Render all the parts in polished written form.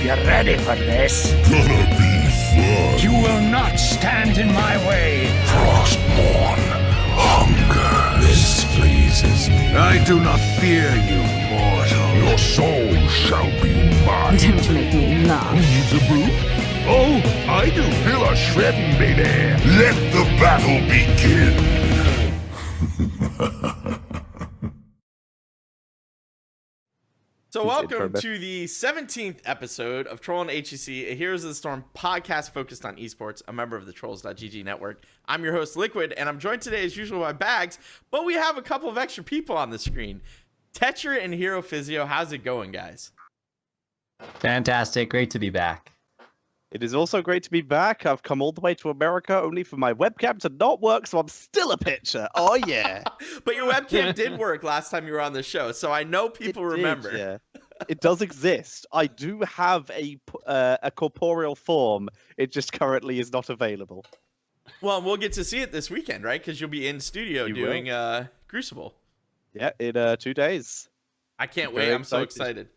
You ready for this? Gonna be fun. You will not stand in my way. Frostborn. Hunger. This pleases me. I do not fear you, mortal. Your soul shall be mine. Don't make me laugh. Needs a brew? Oh, I do. Feel a shredding, baby. Let the battle begin. So welcome to the 17th episode of Trollin HGC, a Heroes of the Storm podcast focused on esports, a member of the Trolls.gg network. I'm your host, LiQuid, and I'm joined today as usual by Bahgz, but we have a couple of extra people on the screen. Tetcher and HeroPhysio, how's it going, guys? Fantastic. Great to be back. It is also great to be back. I've come all the way to America only for my webcam to not work, so I'm still a pitcher. Oh, yeah. But your webcam did work last time you were on the show, so I know people remember. Yeah. It does exist. I do have a corporeal form. It just currently is not available. Well, we'll get to see it this weekend, right? Because you'll be in studio doing Crucible. Yeah, in 2 days. I can't wait. I'm so excited.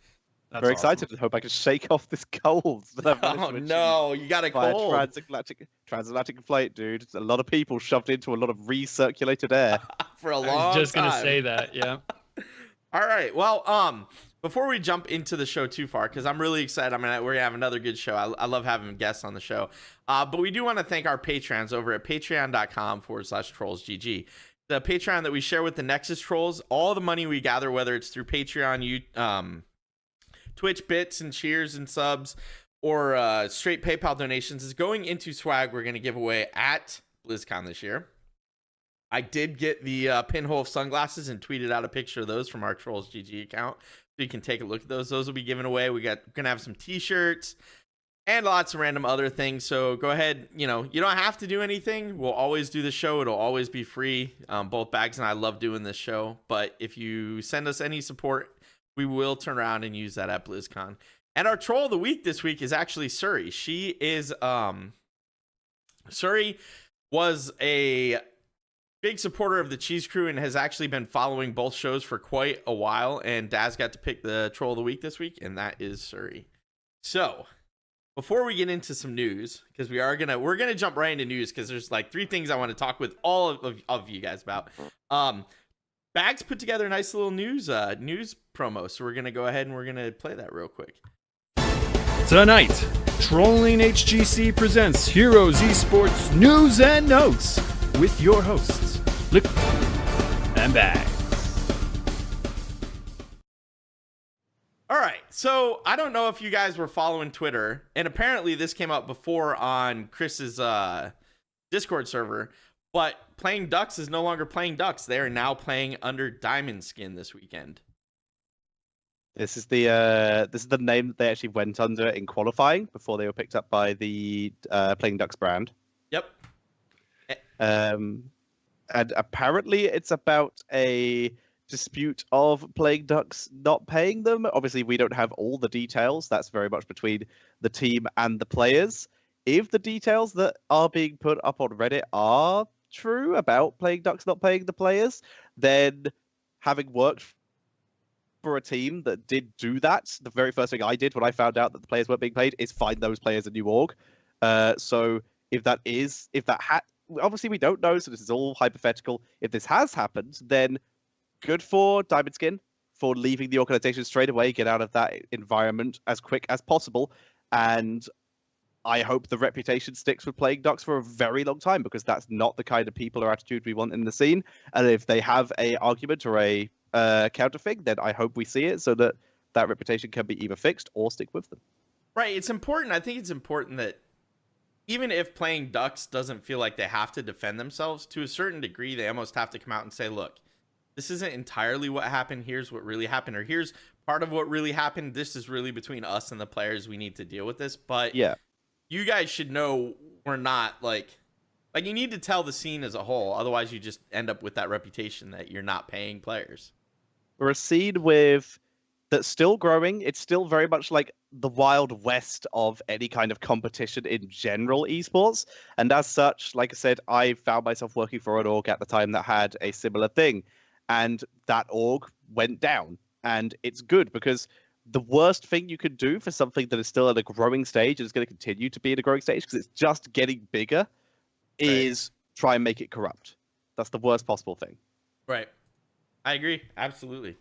That's very excited. I hope I can shake off this cold. Oh no, you got a cold. Transatlantic flight, dude. A lot of people shoved into a lot of recirculated air. For a long time. I was just gonna say that, yeah. All right. Well, before we jump into the show too far, because I'm really excited. I mean, we're gonna have another good show. I love having guests on the show. But we do want to thank our Patrons over at patreon.com/trollsgg. The Patreon that we share with the Nexus Trolls. All the money we gather, whether it's through Patreon, Twitch bits and cheers and subs, or straight PayPal donations, is going into swag we're going to give away at BlizzCon this year. I did get the pinhole sunglasses and tweeted out a picture of those from our Trolls GG account, so you can take a look at those. Those will be given away. We're going to have some t-shirts and lots of random other things. So go ahead. You don't have to do anything. We'll always do the show. It'll always be free. Both Bahgz and I love doing this show. But if you send us any support, we will turn around and use that at BlizzCon. And our troll of the week this week is actually Suri. She is Suri was a big supporter of the Cheese Crew and has actually been following both shows for quite a while. And Daz got to pick the troll of the week this week, and that is Suri. So before we get into some news, because we're gonna jump right into news, because there's like 3 things I want to talk with all of you guys about. Bahgz put together a nice little news promo, so we're gonna go ahead and we're gonna play that real quick. Tonight, Trollin HGC presents Heroes eSports News and Notes with your hosts, LiQuiud and Bahgz. All right, so I don't know if you guys were following Twitter, and apparently this came up before on Chris's Discord server. But Playing Ducks is no longer Playing Ducks. They are now playing under Diamond Skin this weekend. This is the name that they actually went under in qualifying before they were picked up by the Playing Ducks brand. Yep. And apparently it's about a dispute of Playing Ducks not paying them. Obviously, we don't have all the details. That's very much between the team and the players. If the details that are being put up on Reddit are true about Playing Ducks not paying the players, then having worked for a team that did do that, the very first thing I did when I found out that the players weren't being paid is find those players a new org. So obviously we don't know, so this is all hypothetical. If this has happened, then good for Diamond Skin for leaving the organization straight away, get out of that environment as quick as possible, and I hope the reputation sticks with Playing Ducks for a very long time, because that's not the kind of people or attitude we want in the scene. And if they have a argument or a counter thing, then I hope we see it so that that reputation can be either fixed or stick with them. Right. It's important. I think it's important that even if Playing Ducks doesn't feel like they have to defend themselves, to a certain degree, they almost have to come out and say, look, this isn't entirely what happened. Here's what really happened, or here's part of what really happened. This is really between us and the players. We need to deal with this. But yeah, you guys should know we're not like you need to tell the scene as a whole. Otherwise, you just end up with that reputation that you're not paying players. We're a scene that's still growing. It's still very much like the Wild West of any kind of competition in general esports. And as such, like I said, I found myself working for an org at the time that had a similar thing. And that org went down. And it's good because the worst thing you could do for something that is still at a growing stage and is going to continue to be at a growing stage because it's just getting bigger is try and make it corrupt. That's the worst possible thing. Right. I agree. Absolutely.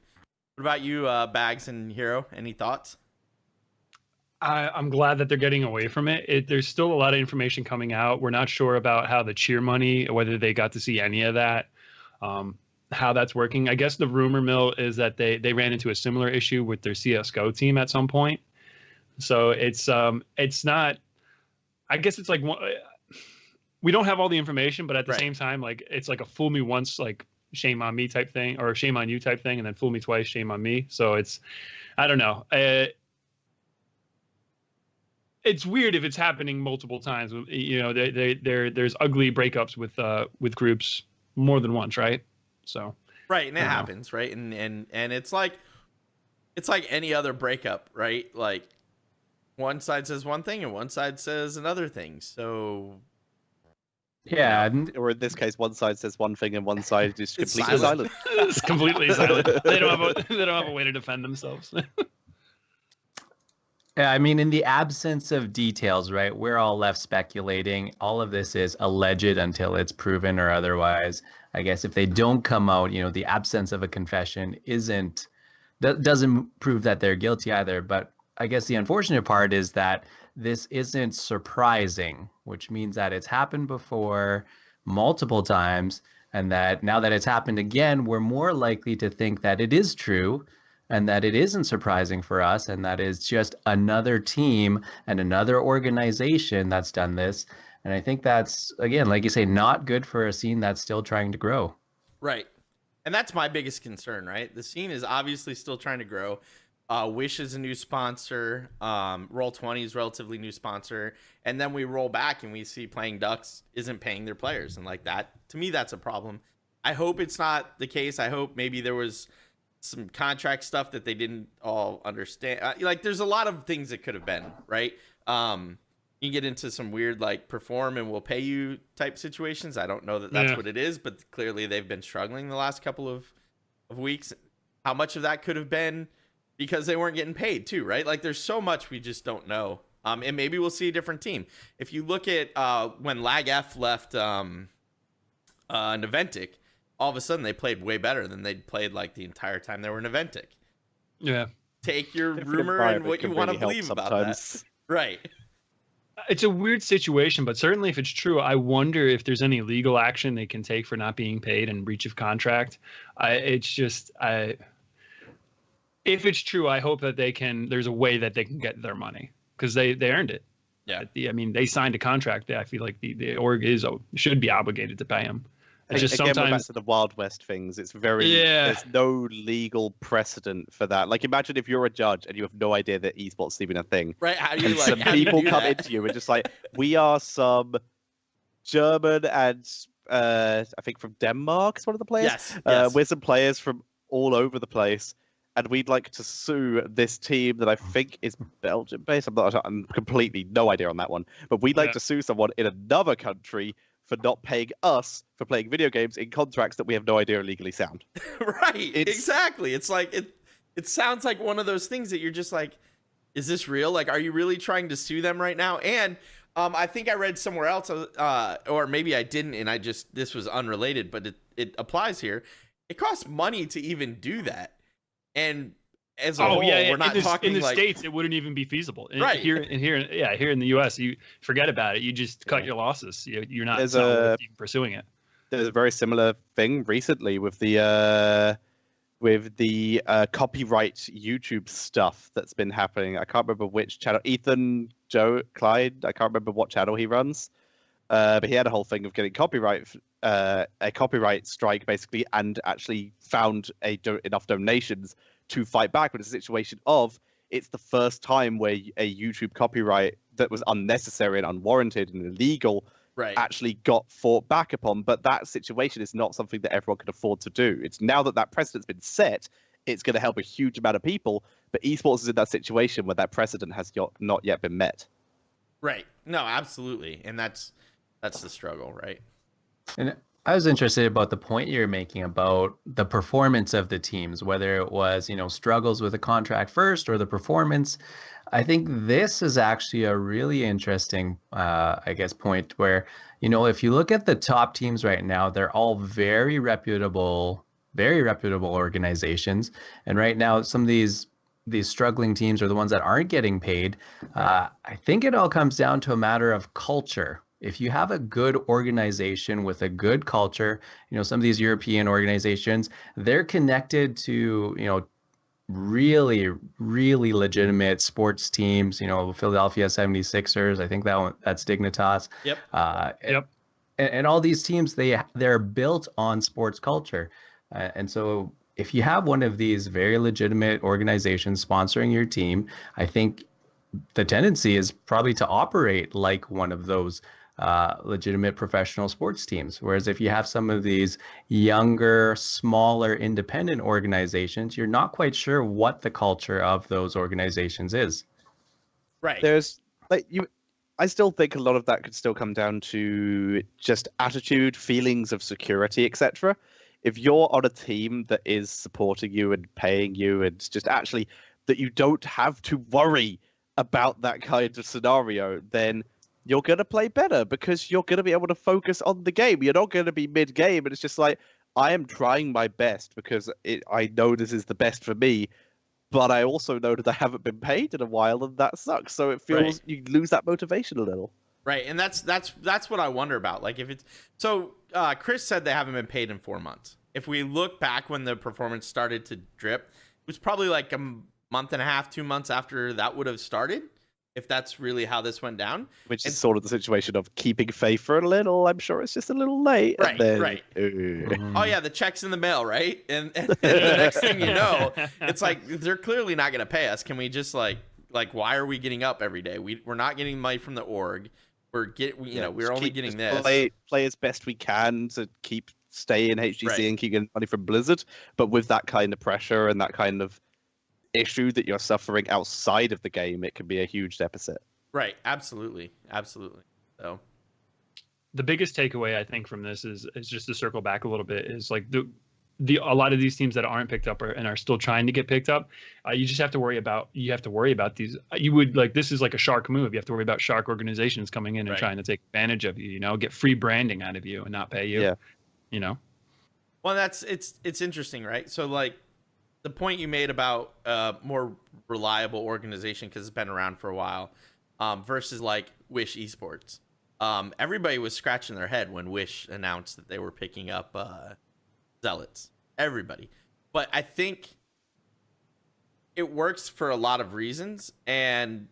What about you, Bahgz and Hero? Any thoughts? I'm glad that they're getting away from it. There's still a lot of information coming out. We're not sure about how the cheer money, whether they got to see any of that, how that's working. I guess the rumor mill is that they ran into a similar issue with their CSGO team at some point. So it's not, I guess it's like, we don't have all the information, but at the same time, like it's like a fool me once, like shame on me type thing, or shame on you type thing, and then fool me twice, shame on me. So it's, I don't know. It's weird if it's happening multiple times. You know, there's ugly breakups with groups more than once, right? So right, and it happens, right? And it's like any other breakup, right? Like one side says one thing and one side says another thing. So Yeah, or in this case, one side says one thing and one side is completely silent. It's completely silent. They don't have a way to defend themselves. yeah. I mean, in the absence of details, right? We're all left speculating. All of this is alleged until it's proven or otherwise. I guess if they don't come out, you know, the absence of a confession doesn't prove that they're guilty either. But I guess the unfortunate part is that this isn't surprising, which means that it's happened before multiple times, and that now that it's happened again, we're more likely to think that it is true and that it isn't surprising for us, and that is just another team and another organization that's done this. And I think that's, again, like you say, not good for a scene that's still trying to grow. right. And that's my biggest concern, right? The scene is obviously still trying to grow. Wish is a new sponsor. Roll20 is relatively new sponsor. And then we roll back and we see Playing Ducks isn't paying their players. And like that, to me, that's a problem. I hope it's not the case. I hope maybe there was some contract stuff that they didn't all understand. Like there's a lot of things that could have been, right? You get into some weird like perform and we'll pay you type situations. I don't know that that's what it is, but clearly they've been struggling the last couple of weeks. How much of that could have been because they weren't getting paid too, right? Like there's so much we just don't know. And maybe we'll see a different team. If you look at when LagF left Naventic, all of a sudden they played way better than they'd played like the entire time they were in Naventic. Yeah. Take your rumor and what you want to believe about that. Right. It's a weird situation, but certainly if it's true, I wonder if there's any legal action they can take for not being paid and breach of contract. If it's true, I hope that there's a way that they can get their money because they earned it. Yeah. I mean, they signed a contract. I feel like the org should be obligated to pay them. It's just again, sometimes we're back to the Wild West things. It's there's no legal precedent for that. Like imagine if you're a judge and you have no idea that esports is even a thing. Right. How do you And like some how do you people do come that? into you and just like, we are some German and I think from Denmark is one of the players. Yes. We're some players from all over the place. And we'd like to sue this team that I think is Belgium based. I'm completely no idea on that one. But we'd like to sue someone in another country for not paying us for playing video games in contracts that we have no idea are legally sound. Right. Exactly. It's like it sounds like one of those things that you're just like, is this real? Like, are you really trying to sue them right now? And I think I read somewhere else, or maybe I didn't, and this was unrelated, but it applies here. It costs money to even do that. And as a whole, we're not talking in the like States, it wouldn't even be feasible. Right. Here in the US, you forget about it. You just cut your losses. You're not even pursuing it. There's a very similar thing recently with the copyright YouTube stuff that's been happening. I can't remember which channel. Ethan Joe Clyde. I can't remember what channel he runs. But he had a whole thing of getting a copyright strike basically, and actually found enough donations to fight back. But it's a situation of it's the first time where a YouTube copyright that was unnecessary and unwarranted and illegal actually got fought back upon. But that situation is not something that everyone can afford to do. It's now that precedent's been set, it's going to help a huge amount of people. But esports is in that situation where that precedent has not yet been met. Right. No, absolutely. And that's the struggle, right? And I was interested about the point you're making about the performance of the teams, whether it was, struggles with a contract first or the performance. I think this is actually a really interesting, I guess, point where, if you look at the top teams right now, they're all very reputable organizations. And right now, some of these struggling teams are the ones that aren't getting paid. I think it all comes down to a matter of culture. If you have a good organization with a good culture, some of these European organizations, they're connected to, really, really legitimate sports teams, Philadelphia 76ers, I think that's Dignitas. Yep. Yep. And all these teams, they're built on sports culture. And so if you have one of these very legitimate organizations sponsoring your team, I think the tendency is probably to operate like one of those legitimate professional sports teams. Whereas if you have some of these younger, smaller, independent organizations, you're not quite sure what the culture of those organizations is. Right. There's I still think a lot of that could still come down to just attitude, feelings of security, etc. If you're on a team that is supporting you and paying you, and just actually that you don't have to worry about that kind of scenario, then you're going to play better because you're going to be able to focus on the game. You're not going to be mid-game, and it's just like, I am trying my best because I know this is the best for me, but I also know that I haven't been paid in a while, and that sucks. So it feels you lose that motivation a little. Right, and that's what I wonder about. Like, if it's so, Chris said they haven't been paid in 4 months. If we look back when the performance started to drip, it was probably like a month and a half, 2 months after that would have started. If that's really how this went down, which is sort of the situation of keeping faith for a little. I'm sure it's just a little late. Right, and then, right. Oh yeah, the check's in the mail, right? And the next thing you know, it's like they're clearly not going to pay us. Can we just like why are we getting up every day? We're not getting money from the org. We're only getting this. Play as best we can to stay in HGC and keep getting money from Blizzard, but with that kind of pressure and that kind of issue that you're suffering outside of the game, it can be a huge deficit. Right, absolutely. So the biggest takeaway I think from this is just to circle back a little bit, is like a lot of these teams that aren't picked up and are still trying to get picked up, you just have to worry about these. This is like a shark move. You have to worry about shark organizations coming in and trying to take advantage of you, get free branding out of you and not pay you. Well, it's interesting, right? So like the point you made about more reliable organization because it's been around for a while, versus like Wish eSports. Everybody was scratching their head when Wish announced that they were picking up Zealots. Everybody. But I think it works for a lot of reasons, and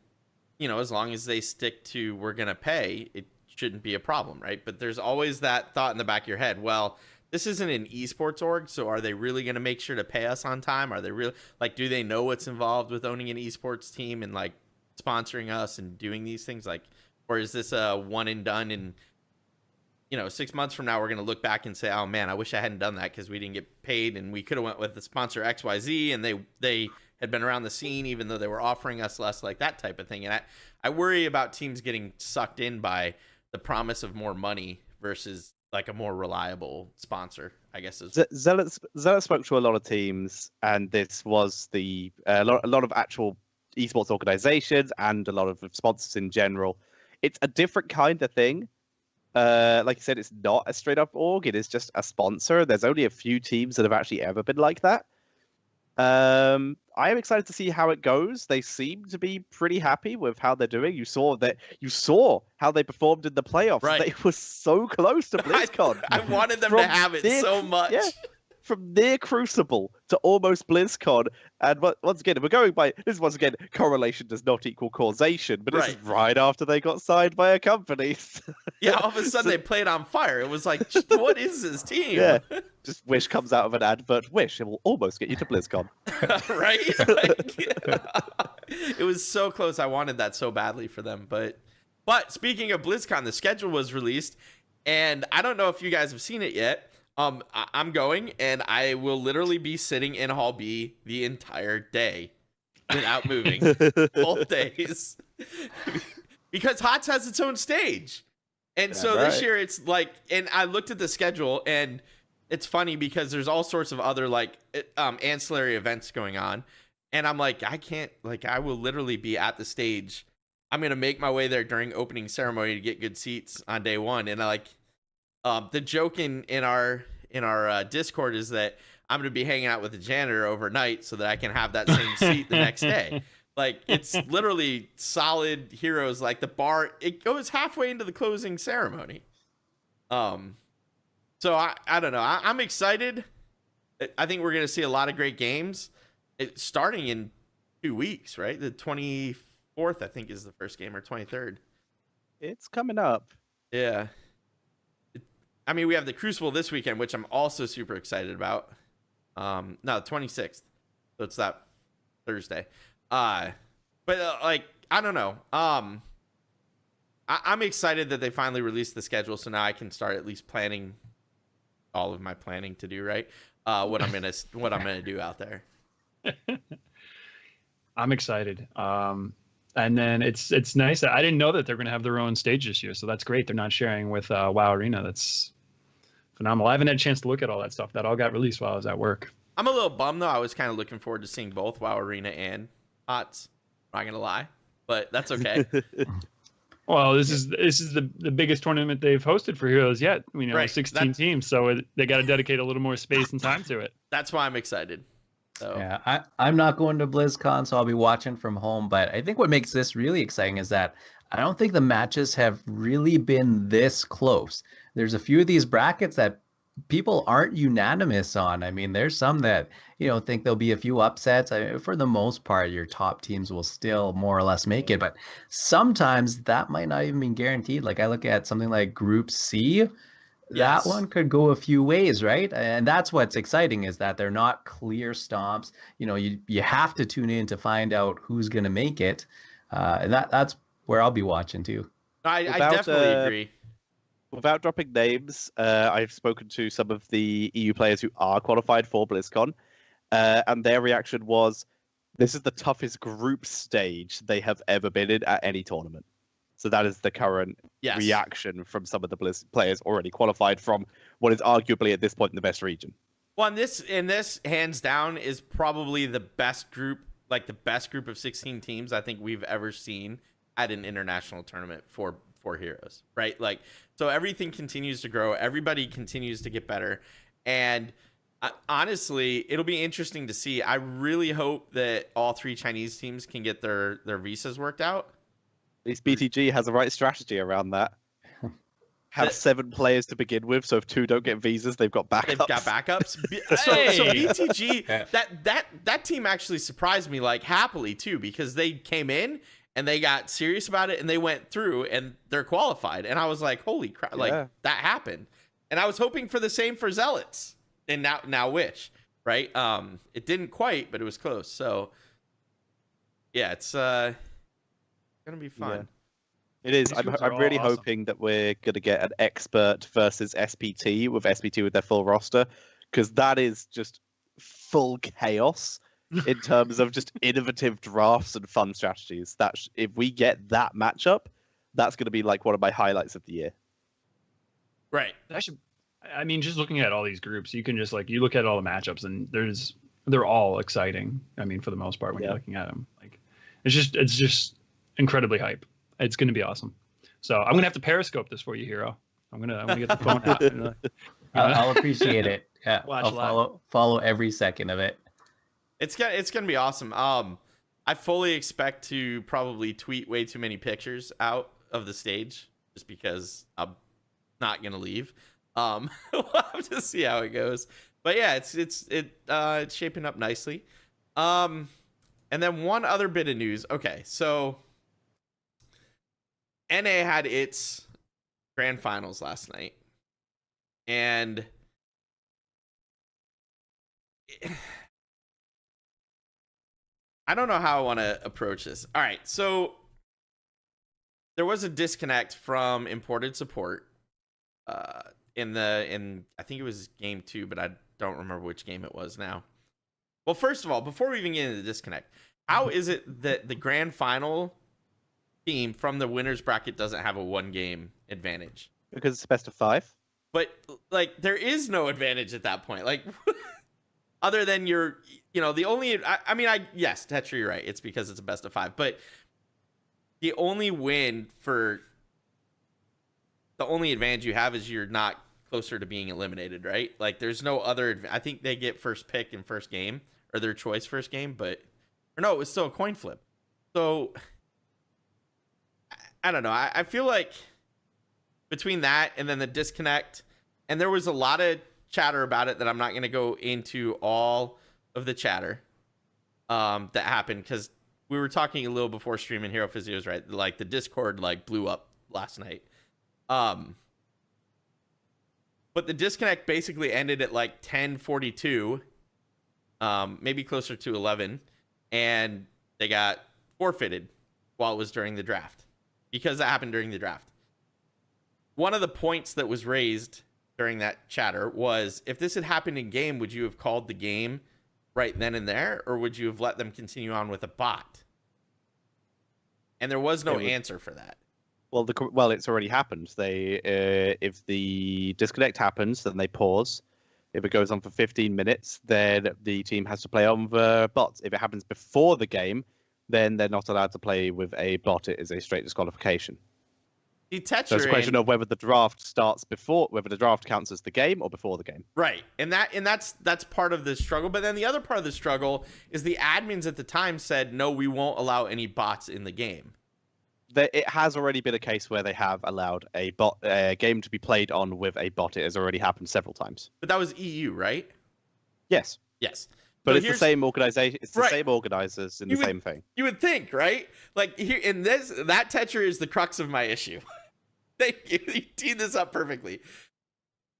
as long as they stick to we're gonna pay, it shouldn't be a problem, right? But there's always that thought in the back of your head, well, this isn't an esports org, so are they really going to make sure to pay us on time? Are they really, like, do they know what's involved with owning an esports team and like sponsoring us and doing these things? Like, or is this a one and done, and 6 months from now we're going to look back and say, oh man, I wish I hadn't done that because we didn't get paid and we could have went with the sponsor XYZ and they had been around the scene even though they were offering us less, like that type of thing. And I worry about teams getting sucked in by the promise of more money versus like a more reliable sponsor, I guess. Zealot spoke to a lot of teams, and this was a lot of actual esports organizations and a lot of sponsors in general. It's a different kind of thing. Like you said, it's not a straight up org. It is just a sponsor. There's only a few teams that have actually ever been like that. I am excited to see how it goes. They seem to be pretty happy with how they're doing. You saw how they performed in the playoffs. Right. They were so close to BlizzCon. I wanted them to have it so much. Yeah, from near Crucible to almost BlizzCon. And once again, we're going by this. Once again, correlation does not equal causation. But this is right after they got signed by a company. Yeah, all of a sudden they played on fire. It was like, what is this team? Yeah, just Wish comes out of an advert. Wish, it will almost get you to BlizzCon. Right? It was so close. I wanted that so badly for them. But speaking of BlizzCon, the schedule was released, and I don't know if you guys have seen it yet. I'm going, and I will literally be sitting in Hall B the entire day without moving, both days, because HOTS has its own stage. And so right. this year it's like, and I looked at the schedule, and it's funny because there's all sorts of other like ancillary events going on. And I'm like, I can't, like, I will literally be at the stage. I'm going to make my way there during opening ceremony to get good seats on day one. And I like, the joke in our Discord is that I'm going to be hanging out with the janitor overnight so that I can have that same seat the next day. Like, it's literally solid heroes. Like, the bar, it goes halfway into the closing ceremony. So I don't know. I'm excited. I think we're going to see a lot of great games. It's starting in 2 weeks, right? The 24th, I think, is the first game, or 23rd. It's coming up. Yeah. I mean, we have the Crucible this weekend, which I'm also super excited about. No, the 26th. So it's that Thursday. But like, I don't know. I'm excited that they finally released the schedule, so now I can start at least planning all of my planning to do, right? What I'm gonna do out there. I'm excited. And then it's nice that I didn't know that they're going to have their own stage this year, so that's great. They're not sharing with WoW Arena. That's phenomenal. I haven't had a chance to look at all that stuff. That all got released while I was at work. I'm a little bummed though. I was kind of looking forward to seeing both WoW Arena and HOTS. I'm not gonna lie, but that's okay. Well, this is the biggest tournament they've hosted for Heroes yet. You know, Right. 16 teams, so they got to dedicate a little more space and time to it. That's why I'm excited. So Yeah, I'm not going to BlizzCon, so I'll be watching from home. But I think what makes this really exciting is that I don't think the matches have really been this close. There's a few of these brackets that people aren't unanimous on. I mean, there's some that, think there'll be a few upsets. For the most part, your top teams will still more or less make it. But sometimes that might not even be guaranteed. Like I look at something like Group C. Yes. That one could go a few ways, right? And that's what's exciting, is that they're not clear stomps. You have to tune in to find out who's going to make it. And that's where I'll be watching too. I Without, definitely agree. Without dropping names, I've spoken to some of the EU players who are qualified for BlizzCon, and their reaction was, this is the toughest group stage they have ever been in at any tournament. So that is the current Yes. reaction from some of the Blizz players already qualified from what is arguably at this point in the best region. Well, and this hands down is probably the best group, like the best group of 16 teams I think we've ever seen at an international tournament for Heroes, right? Like, so everything continues to grow, everybody continues to get better, and honestly, it'll be interesting to see. I really hope that all 3 Chinese teams can get their visas worked out. At least BTG has the right strategy around that. Have 7 players to begin with, so if 2 don't get visas, they've got backups. They've got backups. So BTG, that team actually surprised me, like, happily too, because they came in and they got serious about it and they went through and they're qualified. And I was like, holy crap, like that happened. And I was hoping for the same for Zealots and now Wish, right? It didn't quite, but it was close. So yeah, it's gonna be fun. Yeah. It is. These groups are I'm all really awesome. hoping that we're going to get an expert versus SPT with their full roster, because that is just full chaos in terms of just innovative drafts and fun strategies. If we get that matchup, that's going to be like one of my highlights of the year. Right. I mean, just looking at all these groups, you can just you look at all the matchups and they're all exciting. I mean, for the most part, when you're looking at them, like it's just incredibly hype. It's going to be awesome. So I'm going to have to Periscope this for you, Hero. I'm gonna get the phone out. And, I'll appreciate it. Yeah, Watch I'll follow every second of it. It's gonna be awesome. I fully expect to probably tweet way too many pictures out of the stage just because I'm not gonna leave. We'll have to see how it goes. But yeah, it's shaping up nicely. And then one other bit of news. Okay, so NA had its grand finals last night, and I don't know how I want to approach this. All right, so there was a disconnect from imported support in I think it was game 2, but I don't remember which game it was now. Well, first of all, before we even get into the disconnect, how is it that the grand final team from the winners bracket doesn't have a 1-game advantage. Because it's best of 5. But like, there is no advantage at that point. Like, other than your, the only, yes, Tetcher, you're right. It's because it's a best of 5. But the only advantage you have is you're not closer to being eliminated, right? Like, there's no other, I think they get first pick in first game, or their choice first game, or no, it was still a coin flip. So, I don't know. I feel like between that and then the disconnect, and there was a lot of chatter about it that I'm not going to go into all of the chatter that happened, because we were talking a little before streaming HeroPhysio's, right? Like, the Discord like blew up last night. But the disconnect basically ended at like 10:42, maybe closer to 11, and they got forfeited while it was during the draft, because that happened during the draft. One of the points that was raised during that chatter was, if this had happened in game, would you have called the game right then and there, or would you have let them continue on with a bot? And there was no answer for that. Well, it's already happened. If the disconnect happens, then they pause. If it goes on for 15 minutes, then the team has to play on the bots. If it happens before the game, then they're not allowed to play with a bot. It is a straight disqualification. So it's a question of whether the draft starts before, whether the draft counts as the game or before the game. Right. And that's part of the struggle. But then the other part of the struggle is the admins at the time said, no, we won't allow any bots in the game. It has already been a case where they have allowed a game to be played on with a bot. It has already happened several times. But that was EU, right? Yes. Yes. But so it's the same organization. It's the same organizers in the same thing. You would think, right? Like, here in this, that Tetcher is the crux of my issue. Thank you. You teed this up perfectly.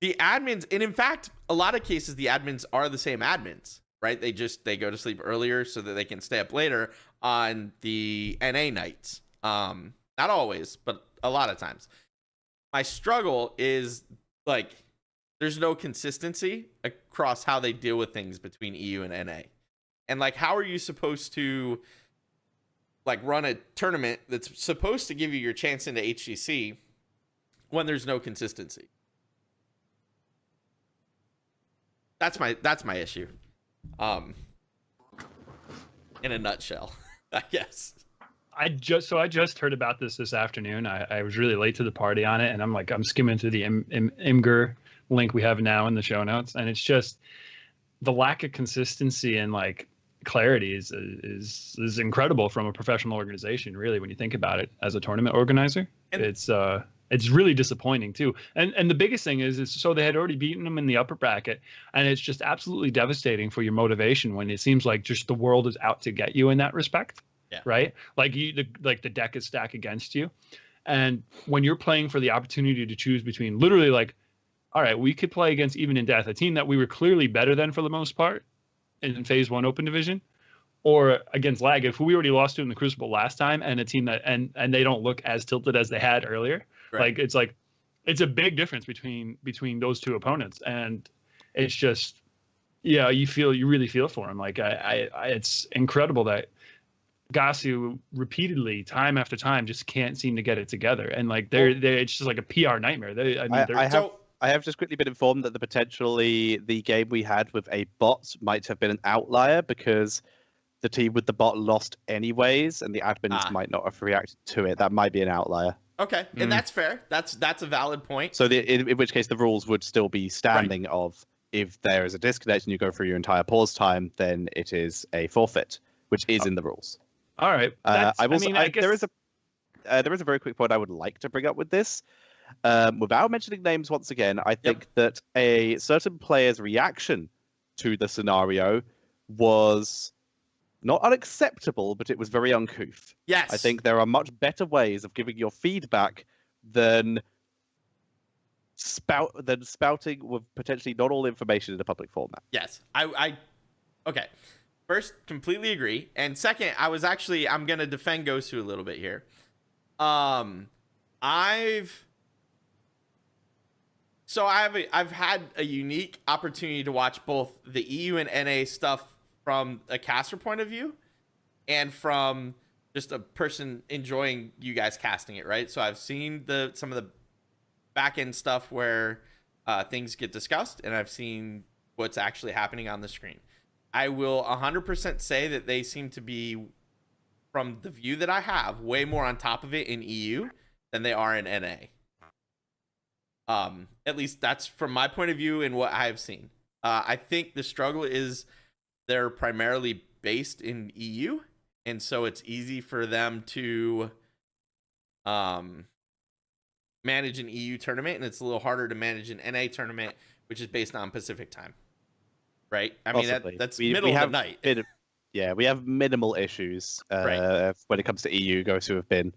The admins, and in fact, a lot of cases, the admins are the same admins, right? They go to sleep earlier so that they can stay up later on the NA nights. Not always, but a lot of times. My struggle is, like, there's no consistency across how they deal with things between EU and NA. And, like, how are you supposed to, like, run a tournament that's supposed to give you your chance into HGC when there's no consistency? That's my issue. In a nutshell, I guess. I just heard about this afternoon. I was really late to the party on it, and I'm skimming through the Imgur link we have now in the show notes, and it's just the lack of consistency and like clarity is incredible from a professional organization, really, when you think about it as a tournament organizer. And it's really disappointing too. And the biggest thing is so they had already beaten them in the upper bracket, and it's just absolutely devastating for your motivation when it seems like just the world is out to get you in that respect. Yeah. Right? Like the deck is stacked against you. And when you're playing for the opportunity to choose between literally like, all right, we could play against Even in Death, a team that we were clearly better than for the most part in Phase 1 Open Division, or against Lag, if we already lost to in the Crucible last time, and a team that and they don't look as tilted as they had earlier. Right. It's a big difference between those two opponents, and it's just, yeah, you really feel for them. Like it's incredible that Gasu repeatedly, time after time, just can't seem to get it together, and like it's just like a PR nightmare. I have just quickly been informed that potentially the game we had with a bot might have been an outlier, because the team with the bot lost anyways, and the admins might not have reacted to it. That might be an outlier. Okay, and that's fair. That's a valid point. So in which case the rules would still be standing, right, of if there is a disconnect and you go through your entire pause time, then it is a forfeit, which is in the rules. All right. I guess there is a very quick point I would like to bring up with this. Without mentioning names once again, I think that a certain player's reaction to the scenario was not unacceptable, but it was very uncouth. Yes. I think there are much better ways of giving your feedback than spouting with potentially not all information in a public format. Yes. Okay. First, completely agree. And second, I'm going to defend Gosu a little bit here. I've had a unique opportunity to watch both the EU and NA stuff from a caster point of view and from just a person enjoying you guys casting it, right? So I've seen some of the back end stuff where things get discussed, and I've seen what's actually happening on the screen. I will 100% say that they seem to be, from the view that I have, way more on top of it in EU than they are in NA. At least that's from my point of view and what I've seen. I think the struggle is they're primarily based in EU, and so it's easy for them to manage an EU tournament, and it's a little harder to manage an NA tournament, which is based on Pacific time. Right? I mean, that's middle of the night. We have minimal issues Right. when it comes to EU. Goes who have been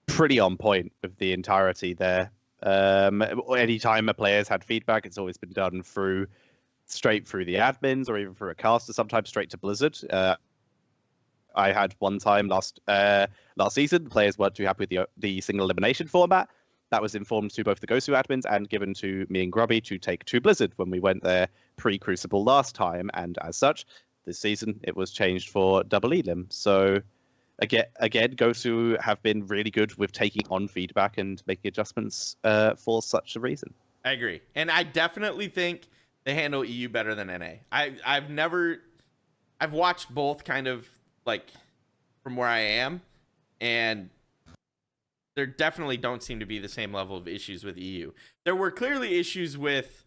pretty on point with the entirety there. Anytime a player's had feedback, it's always been done straight through the admins or even through a caster, sometimes straight to Blizzard. I had one time last season, the players weren't too happy with the single elimination format. That was informed to both the Gosu admins and given to me and Grubby to take to Blizzard when we went there pre-Crucible last time. And as such, this season it was changed for double elim. So again, Gosu have been really good with taking on feedback and making adjustments for such a reason. I agree. And I definitely think they handle EU better than NA. I've watched both kind of like from where I am, and there definitely don't seem to be the same level of issues with EU. There were clearly issues with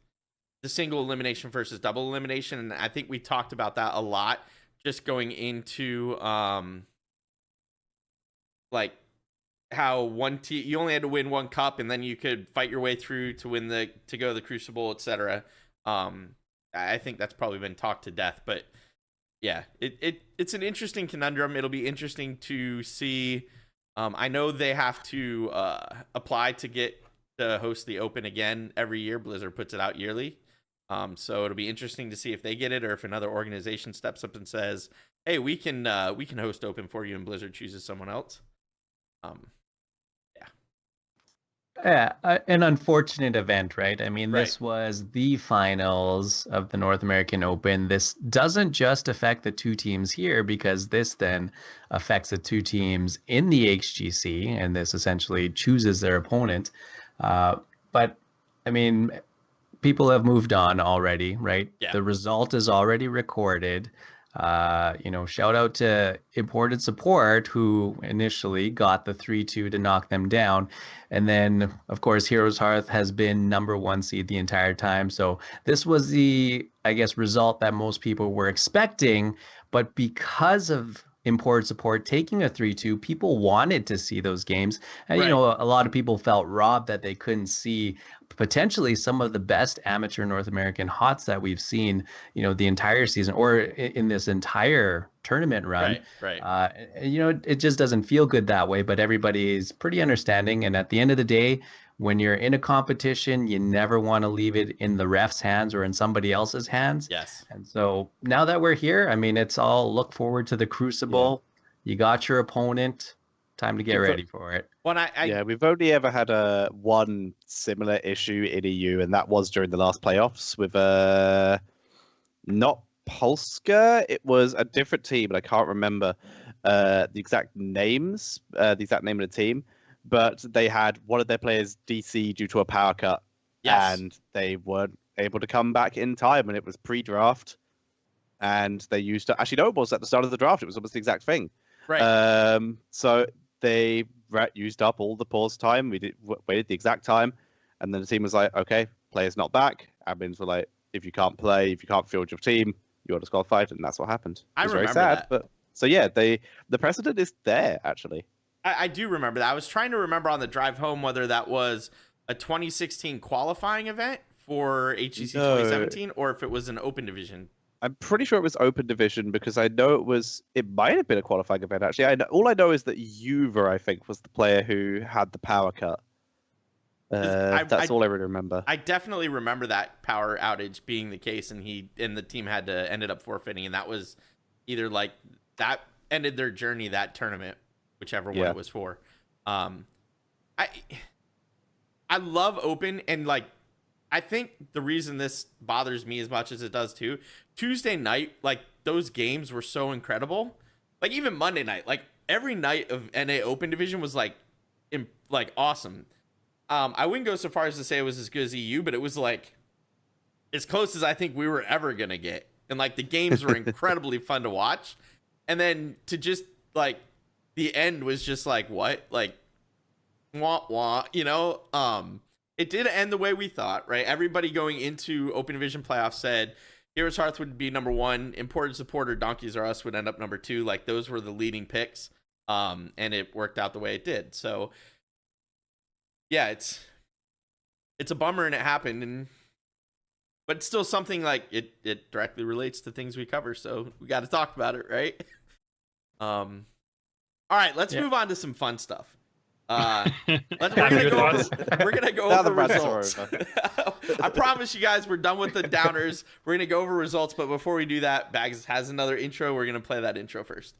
the single elimination versus double elimination, and I think we talked about that a lot just going into like how you only had to win one cup, and then you could fight your way through to win to go to the Crucible, etc. I think that's probably been talked to death, but yeah, it's an interesting conundrum. It'll be interesting to see. I know they have to apply to get to host the Open again every year. Blizzard puts it out yearly. So it'll be interesting to see if they get it or if another organization steps up and says, hey, we can host Open for you, and Blizzard chooses someone else. Yeah, an unfortunate event, right? I mean, Right. This was the finals of the North American Open. This doesn't just affect the two teams here, because this then affects the two teams in the HGC, and this essentially chooses their opponent. But I mean, people have moved on already, right? Yeah. The result is already recorded. Shout out to Imported Support, who initially got the 3-2 to knock them down. And then, of course, Heroes Hearth has been #1 seed the entire time. So this was the, I guess, result that most people were expecting. But because of Imported Support taking a 3-2, people wanted to see those games. And, Right. A lot of people felt robbed that they couldn't see potentially some of the best amateur North American HOTS that we've seen, the entire season or in this entire tournament run. Right. It just doesn't feel good that way, but everybody is pretty understanding. And at the end of the day, when you're in a competition, you never want to leave it in the ref's hands or in somebody else's hands. Yes. And so now that we're here, I mean, it's all look forward to the Crucible. Yeah. You got your opponent. Time to get ready for it. Well, We've only ever had one similar issue in EU, and that was during the last playoffs with not Polska. It was a different team, but I can't remember the exact name of the team. But they had one of their players DC due to a power cut, Yes. and they weren't able to come back in time, and it was pre-draft, and they used it. Actually, no, it was at the start of the draft. It was almost the exact thing. Right. So they used up all the pause time. We waited the exact time, and then the team was like, "Okay, player's not back." Admins were like, "If you can't play, if you can't field your team, you are disqualified," and that's what happened. I It was very remember sad, that. but so yeah, the precedent is there actually. I do remember that. I was trying to remember on the drive home whether that was a 2016 qualifying event for HGC No. 2017 or if it was an open division. I'm pretty sure it was open division because I know it might have been a qualifying event actually. All I know is that Juver, I think, was the player who had the power cut. That's all I really remember. I definitely remember that power outage being the case, and the team ended up forfeiting, and that was either like that ended their journey, that tournament, whichever one it was for. I love open, and like I think the reason this bothers me as much as it does too, Tuesday night, like those games were so incredible. Like even Monday night, like every night of NA Open Division was like awesome. I wouldn't go so far as to say it was as good as EU, but it was like as close as I think we were ever gonna get. And like the games were incredibly fun to watch. And then to just like the end was just like what? Like wah wah, you know? It did end the way we thought, right? Everybody going into Open Division playoffs said Heroes Hearth would be number 1, Imported Supporter Donkeys R Us would end up number 2. Like those were the leading picks. And it worked out the way it did. So yeah, it's a bummer and it happened, but it's still something like it directly relates to things we cover, so we got to talk about it, right? All right, let's move on to some fun stuff. We're gonna go over the results. I promise you guys we're done with the downers. We're gonna go over results, but before we do that, Bahgz has another intro. We're gonna play that intro first.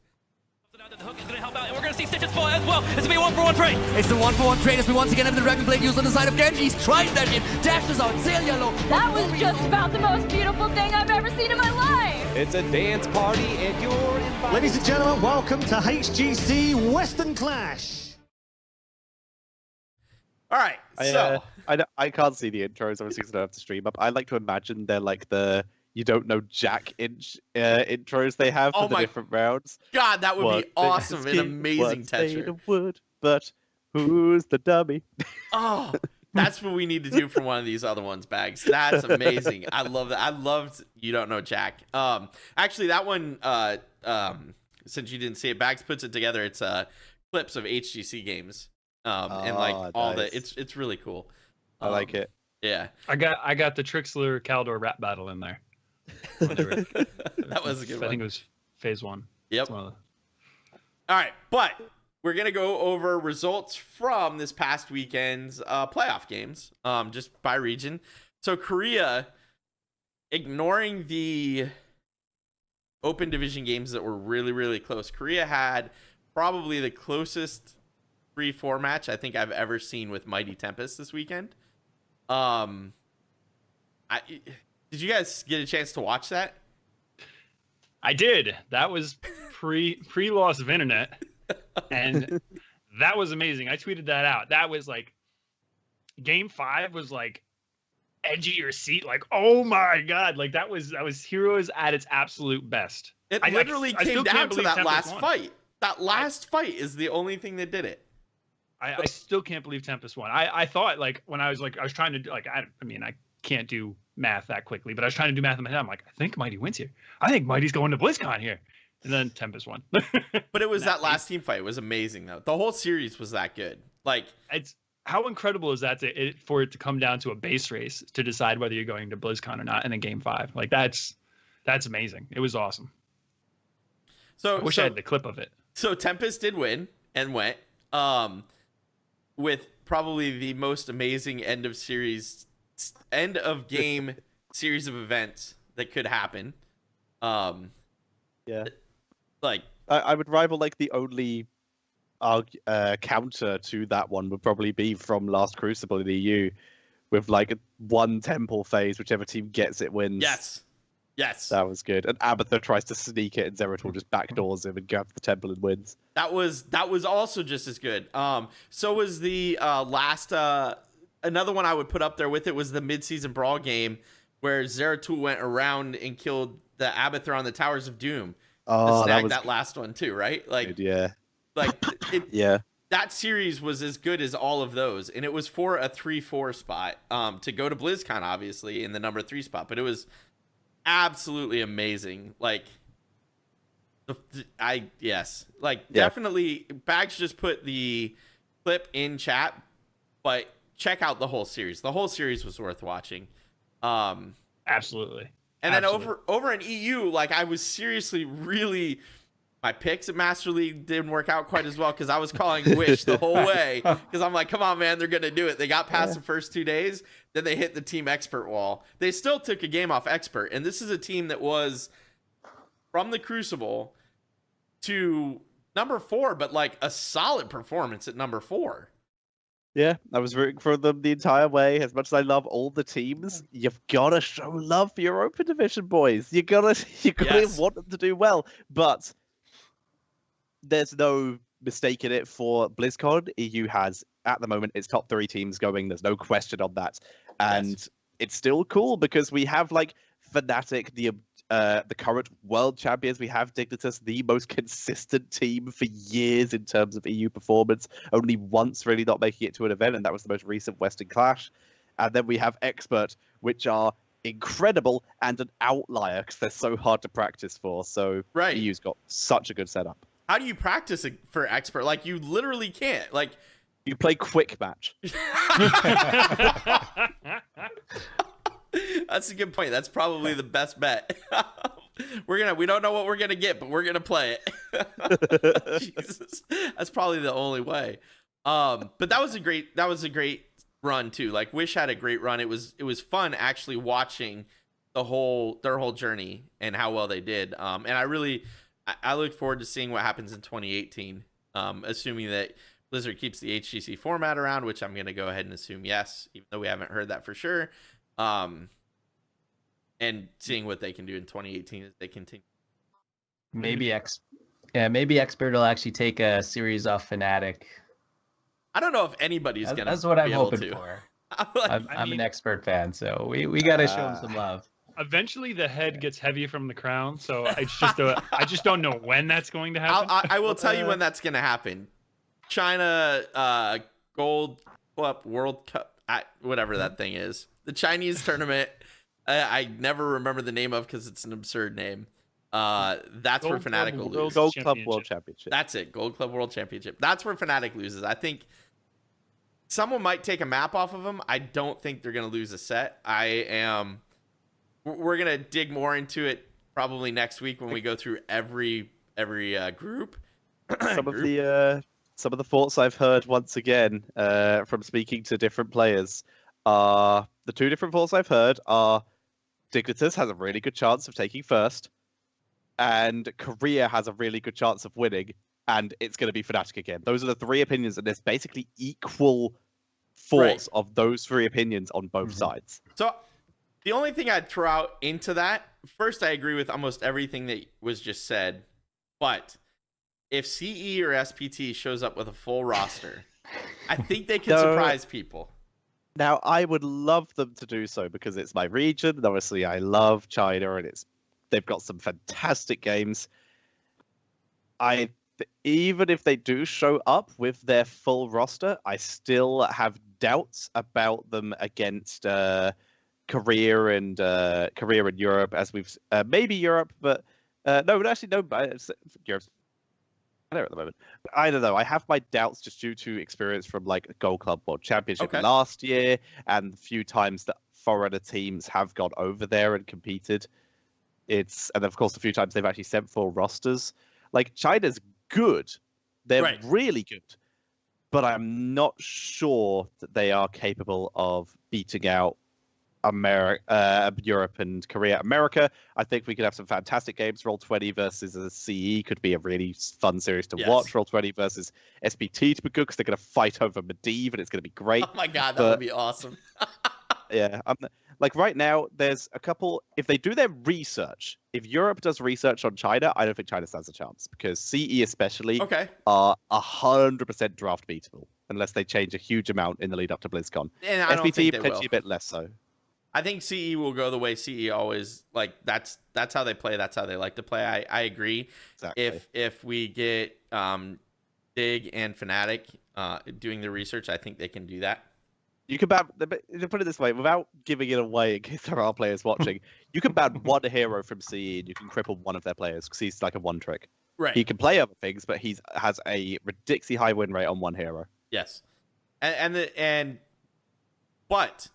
The hook is going to help out, and we're going to see Stitch's fall as well. It's going to be a 1-for-1 trade. It's the 1-for-1 trade as we once again have the Dragon Blade used on the side of Genji. He's trying that in. Dashes out, sail yellow. That was just about the most beautiful thing I've ever seen in my life. It's a dance party, and you're invited. Ladies and gentlemen, welcome to HGC Western Clash. All right, so I can't see the intros, obviously, because I don't have to stream up. I like to imagine they're like the you don't know Jack intros they have for the different rounds. God, that would be awesome and amazing, Tetcher. Wood, but who's the dummy? Oh, that's what we need to do for one of these other ones, Bahgz. That's amazing. I love that. I loved You Don't Know Jack. Actually, that one, since you didn't see it, Bahgz puts it together. It's clips of HGC games, and like all nice. It's really cool. I like it. Yeah, I got the Trixler Caldor rap battle in there. That was a good one. I think it was phase 1. Yep. All right, but we're gonna go over results from this past weekend's playoff games, just by region. So Korea, ignoring the Open Division games that were really, really close, Korea had probably the closest 3-4 match I think I've ever seen with Mighty Tempest this weekend. Did you guys get a chance to watch that? I did. That was pre-loss of internet, and that was amazing. I tweeted that out. That was like game 5 was like edge of your seat. Like, oh my god, like that was Heroes at its absolute best. It literally came down to that last fight. That last fight is the only thing that did it. I still can't believe Tempest won. I thought like when I was trying to like I mean I can't do math that quickly, but I was trying to do math in my head. I'm like, I think Mighty wins here. I think Mighty's going to Blizzcon here. And then Tempest won. But it was that last team fight. It was amazing though. The whole series was that good. Like it's how incredible is that for it to come down to a base race to decide whether you're going to BlizzCon or not in a game 5. Like that's amazing. It was awesome. So I wish I had the clip of it. So Tempest did win and went with probably the most amazing end of game series of events that could happen. Yeah, like I would rival like the only counter to that one would probably be from last Crucible in the EU, with like one temple phase, whichever team gets it wins. Yes, that was good. And Abathur tries to sneak it, and Zeratul just backdoors him and grabs the temple and wins. That was also just as good. So was the last another one I would put up there with it was the mid-season brawl game where Zeratul went around and killed the Abathur on the Towers of Doom. Oh, that last one too, right? Like, good, yeah, like yeah. That series was as good as all of those, and it was for a 3-4 spot to go to BlizzCon, obviously in the number 3 spot, but it was absolutely amazing. Like, definitely. Bahgz just put the clip in chat, but check out the whole series. The whole series was worth watching. Absolutely. And then over in EU, like I was seriously really, my picks at Master League didn't work out quite as well because I was calling Wish the whole way because I'm like, come on, man, they're gonna do it. They got past the first 2 days, then they hit the team expert wall. They still took a game off expert, and this is a team that was from the Crucible to number 4, but like a solid performance at number 4. Yeah, I was rooting for them the entire way. As much as I love all the teams, you've got to show love for your Open Division boys. You gotta want them to do well. But there's no mistaking it for BlizzCon. EU has, at the moment, its top 3 teams going. There's no question on that. And it's still cool because we have like Fnatic, the current world champions. We have Dignitas, the most consistent team for years in terms of EU performance. Only once really not making it to an event, and that was the most recent Western Clash. And then we have Expert, which are incredible and an outlier because they're so hard to practice for. So EU's got such a good setup. How do you practice for Expert? Like, you literally can't. Like, you play quick match. That's a good point. That's probably the best bet. We don't know what we're gonna get, but we're gonna play it. Jesus, that's probably the only way. But that was a great run too. Like, Wish had a great run. It was fun actually watching their whole journey and how well they did. And I look forward to seeing what happens in 2018. Assuming that Blizzard keeps the HGC format around, which I'm gonna go ahead and assume yes, even though we haven't heard that for sure. And seeing what they can do in 2018 as they continue. Maybe Expert will actually take a series off Fnatic. I don't know if anybody's gonna. That's what I'm hoping to. for. I'm an Expert fan, so we gotta show him some love. Eventually, the head gets heavy from the crown, so I just don't know when that's going to happen. I will tell you when that's gonna happen. China Gold Club World Cup, whatever that thing is. The Chinese tournament, I never remember the name of because it's an absurd name. That's where Fnatic will lose. Gold Club World Championship. That's it. Gold Club World Championship. That's where Fnatic loses. I think someone might take a map off of them. I don't think they're going to lose a set. We're going to dig more into it probably next week when we go through every group. Some of the thoughts I've heard once again from speaking to different players are the 2 different thoughts I've heard are Dignitas has a really good chance of taking first, and Korea has a really good chance of winning, and it's going to be Fnatic again. Those are the 3 opinions, and there's basically equal thoughts of those 3 opinions on both sides. So the only thing I'd throw out into that, first, I agree with almost everything that was just said, but if CE or SPT shows up with a full roster, I think they can surprise people. Now, I would love them to do so because it's my region. And obviously, I love China, and they've got some fantastic games. Even if they do show up with their full roster, I still have doubts about them against Korea and Europe, as we've maybe Europe, but Europe's there at the moment. I don't know. I have my doubts just due to experience from like Gold Club World Championship last year and the few times that foreigner teams have gone over there and competed. And of course the few times they've actually sent full rosters. Like, China's good. They're really good. But I'm not sure that they are capable of beating out Europe and Korea. America, I think we could have some fantastic games. Roll20 versus a CE could be a really fun series to watch. Roll20 versus SPT to be good because they're going to fight over Medivh, and it's going to be great. Oh my god, that would be awesome. Yeah, like right now, there's a couple. If they do their research, if Europe does research on China, I don't think China stands a chance because CE especially are 100% draft beatable unless they change a huge amount in the lead up to BlizzCon. And I don't think they potentially will. A bit less so. I think CE will go the way CE always, like, that's how they play. That's how they like to play. I agree. Exactly. If we get Dig and Fnatic doing the research, I think they can do that. You can ban, to put it this way, without giving it away in case there are players watching, you can ban one hero from CE and you can cripple one of their players because he's like a one trick. Right. He can play other things, but he has a ridiculously high win rate on one hero. Yes. But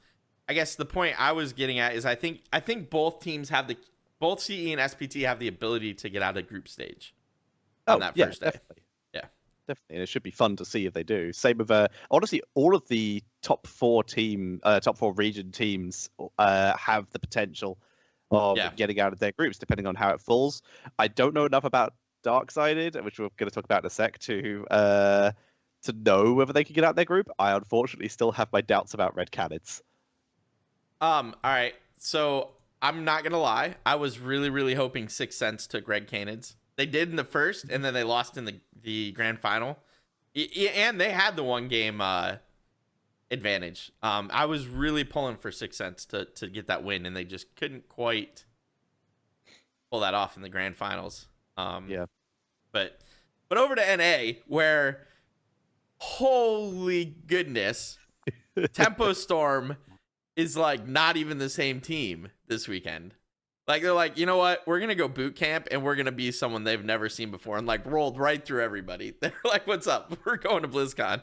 I guess the point I was getting at is I think both teams have both CE and SPT have the ability to get out of group stage on that first day. Definitely. Yeah, definitely. And it should be fun to see if they do. Same with honestly, all of the top four region teams have the potential of getting out of their groups, depending on how it falls. I don't know enough about Darksided, which we're going to talk about in a sec, to know whether they can get out of their group. I unfortunately still have my doubts about Red Canids. All right. So I'm not gonna lie. I was really, really hoping 6th Sense took Red Canids. They did in the first, and then they lost in the grand final. And they had the 1 game advantage. I was really pulling for 6 cents to get that win, and they just couldn't quite pull that off in the grand finals. But over to NA, where holy goodness, Tempo Storm is like not even the same team this weekend. Like, they're like, you know what? We're going to go boot camp and we're going to be someone they've never seen before, and like rolled right through everybody. They're like, what's up? We're going to BlizzCon.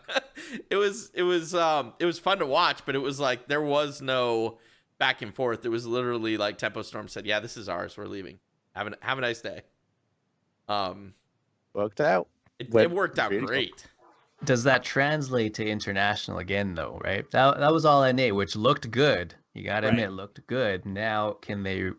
It was fun to watch, but it was like, there was no back and forth. It was literally like Tempo Storm said, yeah, this is ours. We're leaving. Have a nice day. Worked out. It worked out great. Does that translate to international again, though, right? That was all NA, which looked good. You got to admit, looked good. Now, can they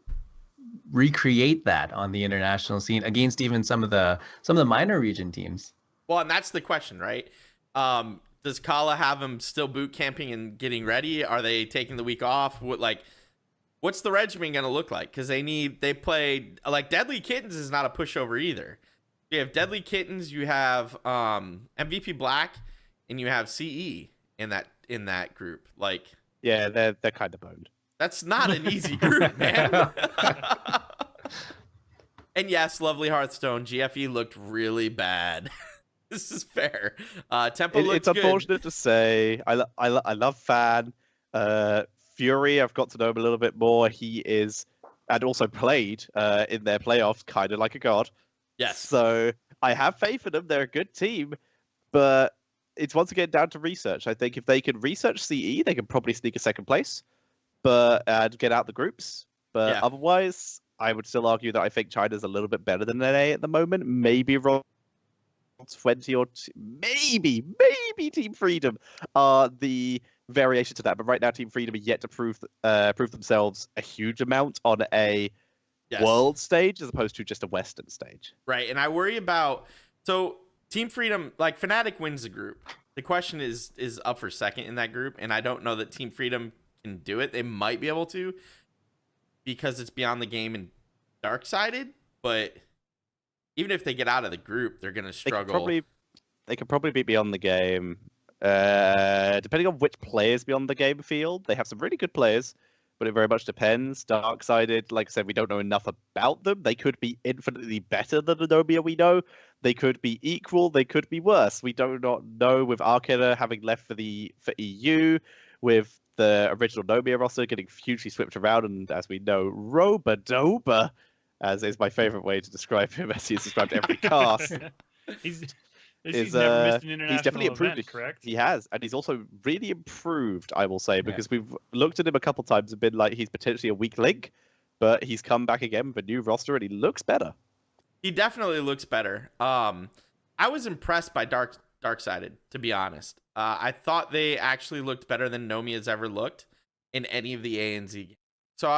recreate that on the international scene against even some of the minor region teams? Well, and that's the question, right? Does Kala have them still boot camping and getting ready? Are they taking the week off? What's the regimen going to look like? Because they play like Deadly Kittens is not a pushover either. You have Deadly Kittens, you have MVP Black, and you have CE in that group. Like, yeah, they're kind of boned. That's not an easy group, man. And yes, lovely Hearthstone. GFE looked really bad. This is fair. Tempo looked It's unfortunate to say. I love Fan. Fury, I've got to know him a little bit more. He is, and also played in their playoffs, kind of like a god. Yes. So I have faith in them. They're a good team, but it's once again down to research. I think if they can research CE, they can probably sneak a second place, and get out the groups. But otherwise, I would still argue that I think China's a little bit better than NA at the moment. Maybe Roll 20 or maybe Team Freedom are the variation to that. But right now, Team Freedom are yet to prove themselves a huge amount on a world stage as opposed to just a Western stage. Right, and I worry about Team Freedom, like Fnatic wins the group. The question is up for second in that group, and I don't know that Team Freedom can do it. They might be able to because it's beyond the game and dark-sided, but even if they get out of the group, they're going to struggle. They could probably be beyond the game. Depending on which players beyond the game field, they have some really good players, but it very much depends. Dark-sided, like I said, we don't know enough about them. They could be infinitely better than the Nomia we know. They could be equal. They could be worse. We do not know with Arcana having left for EU, with the original Nomia roster getting hugely swept around, and as we know, Roba-Doba, as is my favorite way to describe him, as he's described every cast. He's never missed an international he's definitely improved. event, correct? He has, and he's also really improved, I will say, because we've looked at him a couple times and been like he's potentially a weak link, but he's come back again with a new roster and he looks better. He definitely looks better. I was impressed by Dark-sided, to be honest. I thought they actually looked better than Nomia's ever looked in any of the ANZ games. So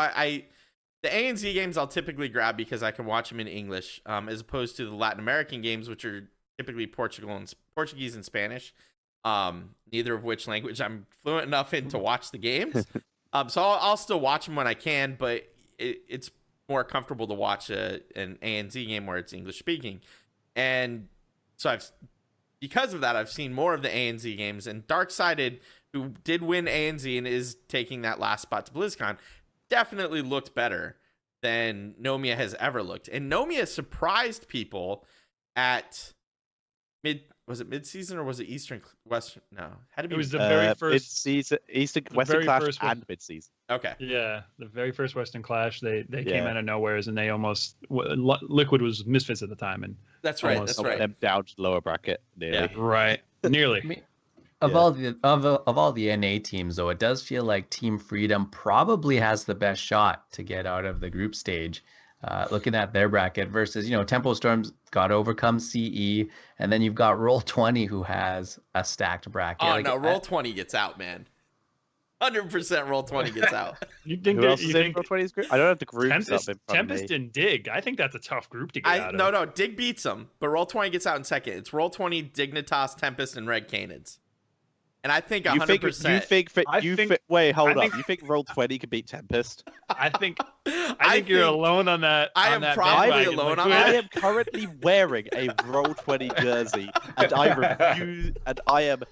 the ANZ games I'll typically grab because I can watch them in English, as opposed to the Latin American games, which are typically Portuguese and Spanish, neither of which language I'm fluent enough in to watch the games. So I'll still watch them when I can, but it's more comfortable to watch an ANZ game where it's English speaking. And so because of that, I've seen more of the ANZ games, and Dark-sided, who did win ANZ and is taking that last spot to BlizzCon, definitely looked better than Nomia has ever looked. And Nomia surprised people at mid-season or was it Western? No, had to be. It was the very first mid-season, Eastern Western Clash and mid-season. Okay. Yeah, the very first Western Clash, they came out of nowheres, and they almost LiQuiud was Misfits at the time, and that's right. That's right. Them down to the lower bracket. Nearly. Yeah, right. Nearly. Of all the NA teams, though, it does feel like Team Freedom probably has the best shot to get out of the group stage. Looking at their bracket versus, Tempo Storm's got to overcome CE, and then you've got Roll 20 who has a stacked bracket. Oh, no, Roll 20 gets out, man. 100% Roll 20 gets out. You think Roll 20's group? I don't have the groups up in front Tempest of me. and Dig. I think that's a tough group to get out of. No, Dig beats them, but Roll 20 gets out in second. It's Roll 20, Dignitas, Tempest, and Red Canids. And I think You 100%. think wait, hold up. You think Roll20 could beat Tempest? I think you're alone on that. I am probably alone on that. I am currently wearing a Roll20 jersey, and I am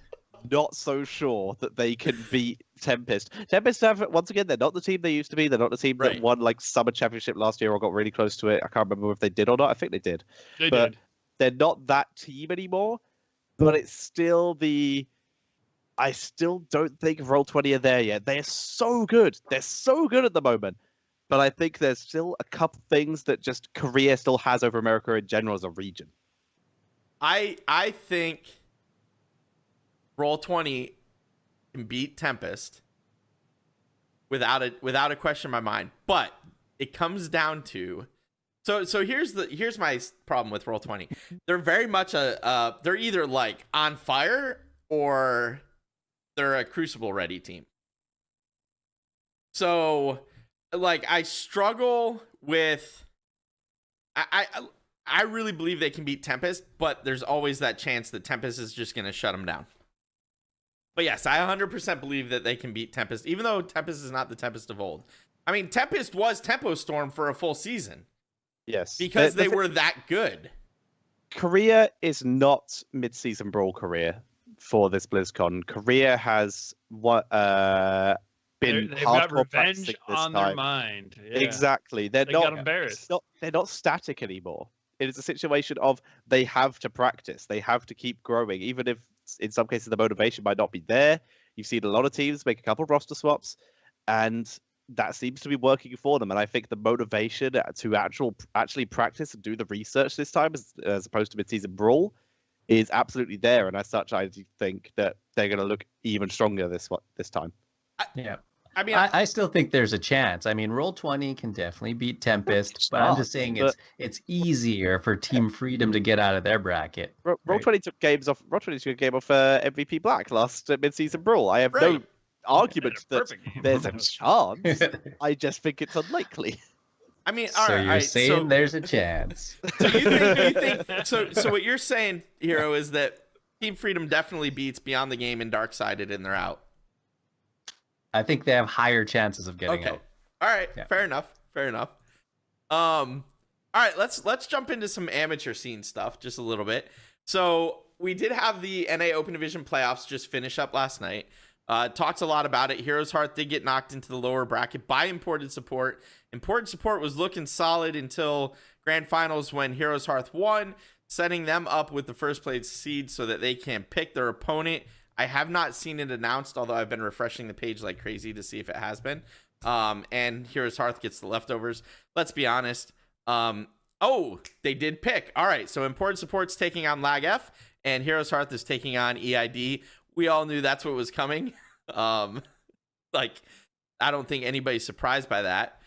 not so sure that they can beat Tempest. Tempest once again, they're not the team they used to be. They're not the team that won like Summer Championship last year or got really close to it. I can't remember if they did or not. I think they did. They did. They're not that team anymore. But it's still I still don't think Roll20 are there yet. They're so good. They're so good at the moment. But I think there's still a couple things that just Korea still has over America in general as a region. I think Roll20 can beat Tempest without a question in my mind. But it comes down to so here's my problem with Roll20. They're very much they're either like on fire or they're a Crucible ready team. So like I struggle with I really believe they can beat Tempest, but there's always that chance that Tempest is just going to shut them down. But yes, I 100% believe that they can beat Tempest, even though Tempest is not the Tempest of old. I mean, Tempest was Tempo Storm for a full season. Yes. Because they were that good. Korea is not mid-season Brawl Korea for this BlizzCon. Korea has been they've got revenge on their mind. Yeah. Exactly. They got embarrassed. They're not static anymore. It is a situation of they have to practice. They have to keep growing, even if in some cases the motivation might not be there. You've seen a lot of teams make a couple of roster swaps, and that seems to be working for them. And I think the motivation to actually practice and do the research this time, as opposed to mid-season Brawl, is absolutely there. And as such, I think that they're going to look even stronger this time. Yeah. I mean, I still think there's a chance. I mean, Roll20 can definitely beat Tempest, but I'm just saying it's easier for Team Freedom to get out of their bracket. Roll20 took games off. Roll20 took a game off MVP Black last mid-season Brawl. I have no argument that there's a chance. I just think it's unlikely. I mean, so you're saying there's a chance. So you think so what you're saying, Hero, is that Team Freedom definitely beats Beyond the Game and Darksided and they're out. I think they have higher chances of getting out. All right. Yeah. Fair enough. All right, let's jump into some amateur scene stuff just a little bit. So we did have the NA Open Division playoffs just finish up last night. Talked a lot about it. Heroes Hearth did get knocked into the lower bracket by Imported Support. Imported Support was looking solid until Grand Finals when Heroes Hearth won, setting them up with the first place seed so that they can pick their opponent. I have not seen it announced, although I've been refreshing the page like crazy to see if it has been. And Heroes Hearth gets the leftovers. Let's be honest. Oh, they did pick. All right, so Imported Support's taking on Lag F, and Heroes Hearth is taking on EID. We all knew that's what was coming. Like, I don't think anybody's surprised by that.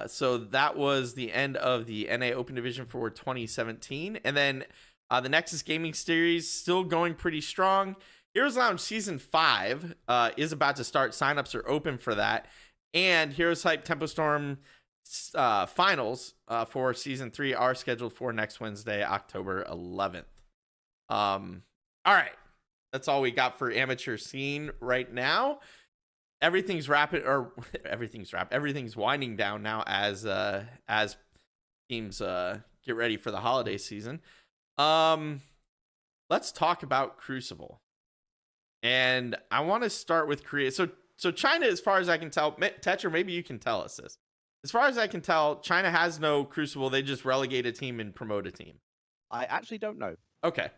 So that was the end of the NA Open Division for 2017. And then the Nexus Gaming Series still going pretty strong. Heroes Lounge Season 5 is about to start. Signups are open for that. And Heroes Hype Tempo Storm finals for Season 3 are scheduled for next Wednesday, October 11th. All right. That's all we got for amateur scene right now. Everything's everything's winding down now as teams get ready for the holiday season. Let's talk about Crucible. And I want to start with Korea. So China, as far as I can tell, Tetcher, maybe you can tell us this. As far as I can tell, China has no Crucible. They just relegate a team and promote a team. I actually don't know. Okay.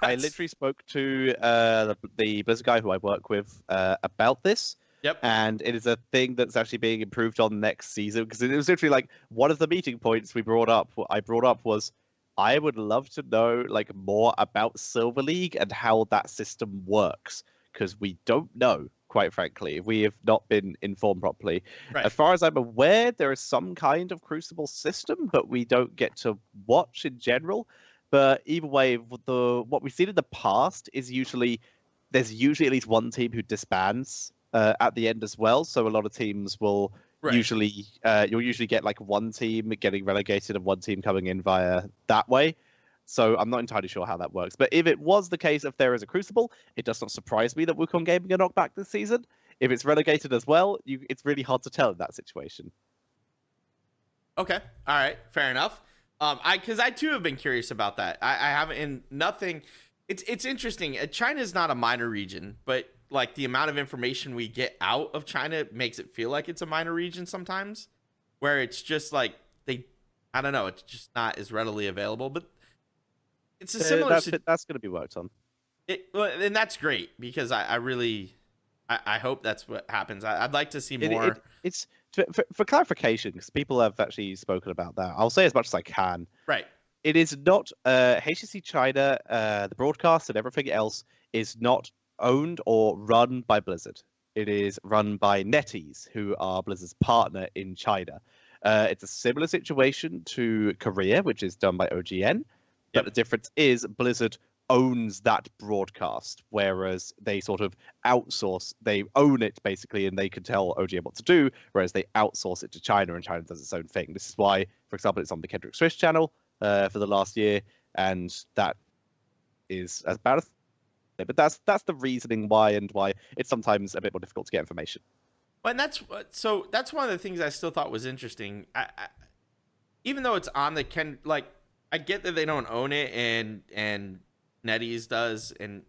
I literally spoke to the Blizzard guy who I work with about this. Yep. And it is a thing that's actually being improved on next season, because it was literally like one of the meeting points I brought up was I would love to know like more about Silver League and how that system works, because we don't know, quite frankly. We have not been informed properly. Right. As far as I'm aware, there is some kind of Crucible system, but we don't get to watch in general. But either way, what we've seen in the past is there's usually at least one team who disbands at the end as well. So a lot of teams will usually you'll usually get like one team getting relegated and one team coming in via that way. So I'm not entirely sure how that works. But if it was the case, if there is a Crucible, it does not surprise me that Wukong Gaming are knocked back this season. If it's relegated as well, it's really hard to tell in that situation. Okay. All right. Fair enough. Because I too have been curious about that. I haven't, and nothing. It's interesting. China is not a minor region, but like the amount of information we get out of China makes it feel like it's a minor region sometimes, where it's just like I don't know, it's just not as readily available. But it's a similar. That's going to be worked on. And that's great because I really hope that's what happens. I'd like to see more. It's for clarification, because people have actually spoken about that. I'll say as much as I can. Right. It is not HGC China, the broadcast and everything else is not owned or run by Blizzard. It is run by NetEase, who are Blizzard's partner in China. It's a similar situation to Korea, which is done by OGN. But the difference is Blizzard owns that broadcast, whereas they sort of outsource. They own it basically, and they can tell OGN what to do, whereas they outsource it to China, and China does its own thing. This is why, for example, it's on the Kendrick Swiss channel for the last year, and that is about but that's the reasoning why it's sometimes a bit more difficult to get information. Well, and that's one of the things I still thought was interesting. Even though it's on the I get that they don't own it and NetEase does, and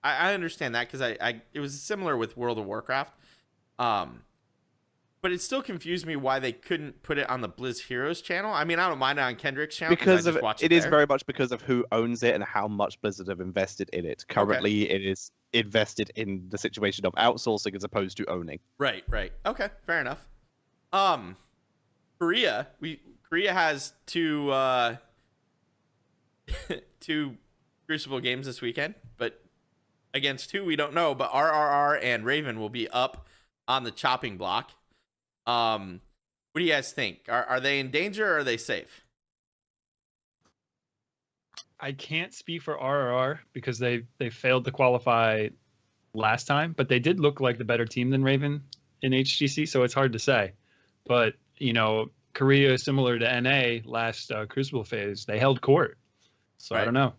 I understand that because it was similar with World of Warcraft, but it still confused me why they couldn't put it on the Blizz Heroes channel. I mean, I don't mind it on Kendrick's channel because it is very much because of who owns it and how much Blizzard have invested in it. Currently, It is invested in the situation of outsourcing as opposed to owning. Right. Okay, fair enough. Korea has two Crucible games this weekend, but against who we don't know. But RRR and Raven will be up on the chopping block. What do you guys think? Are they in danger or are they safe? I can't speak for RRR because they failed to qualify last time, but they did look like the better team than Raven in HGC, so it's hard to say. But Korea is similar to NA last Crucible phase. They held court, so right. I don't know.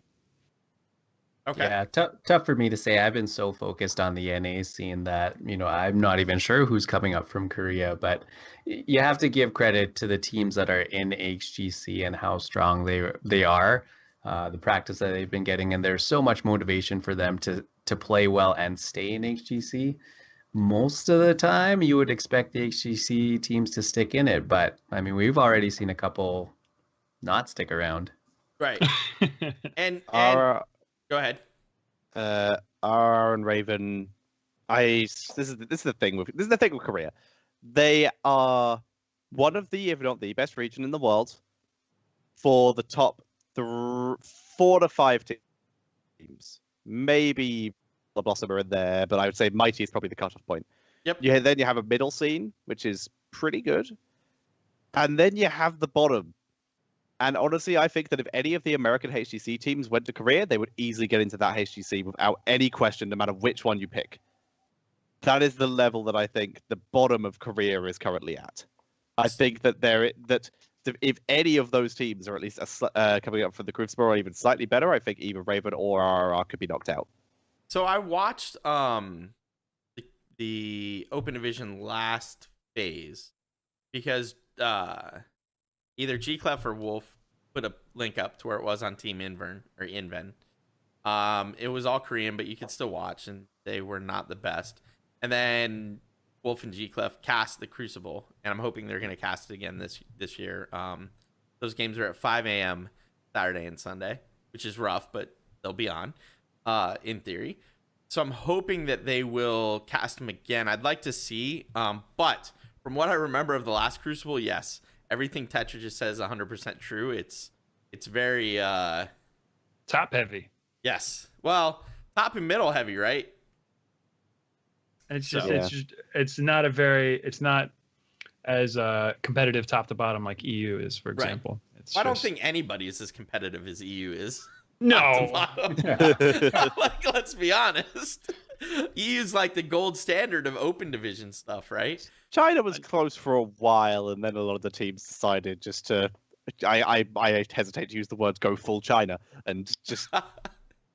Okay. Yeah, tough for me to say. I've been so focused on the NA scene that, I'm not even sure who's coming up from Korea, but you have to give credit to the teams that are in HGC and how strong they are, the practice that they've been getting, and there's so much motivation for them to play well and stay in HGC. Most of the time, you would expect the HGC teams to stick in it, but, I mean, we've already seen a couple not stick around. Right. and go ahead. RR and Raven. This is the thing with Korea. They are one of the, if not the best region in the world for the top 4 to 5 teams. Maybe Blossom are in there, but I would say Mighty is probably the cutoff point. Yep. Then you have a middle scene, which is pretty good, and then you have the bottom. And honestly, I think that if any of the American HGC teams went to Korea, they would easily get into that HGC without any question, no matter which one you pick. That is the level that I think the bottom of Korea is currently at. I think that if any of those teams are at least coming up for the Crucible or even slightly better, I think either Raven or RRR could be knocked out. So I watched the Open Division last phase because either Gclef or Wolf put a link up to where it was on Team Inven. It was all Korean, but you could still watch, and they were not the best. And then Wolf and Gclef cast the Crucible, and I'm hoping they're going to cast it again this year. Those games are at 5 a.m. Saturday and Sunday, which is rough, but they'll be on in theory. So I'm hoping that they will cast them again. I'd like to see, but from what I remember of the last Crucible, yes. Everything Tetcher just says 100% true. It's very top heavy. Yes. Well, top and middle heavy, right? It's not as competitive top to bottom like EU is, for example. Right. I don't think anybody is as competitive as EU is. No. Let's be honest. EU is like the gold standard of open division stuff, right? China was close for a while, and then a lot of the teams decided just to I hesitate to use the word "go full China" and just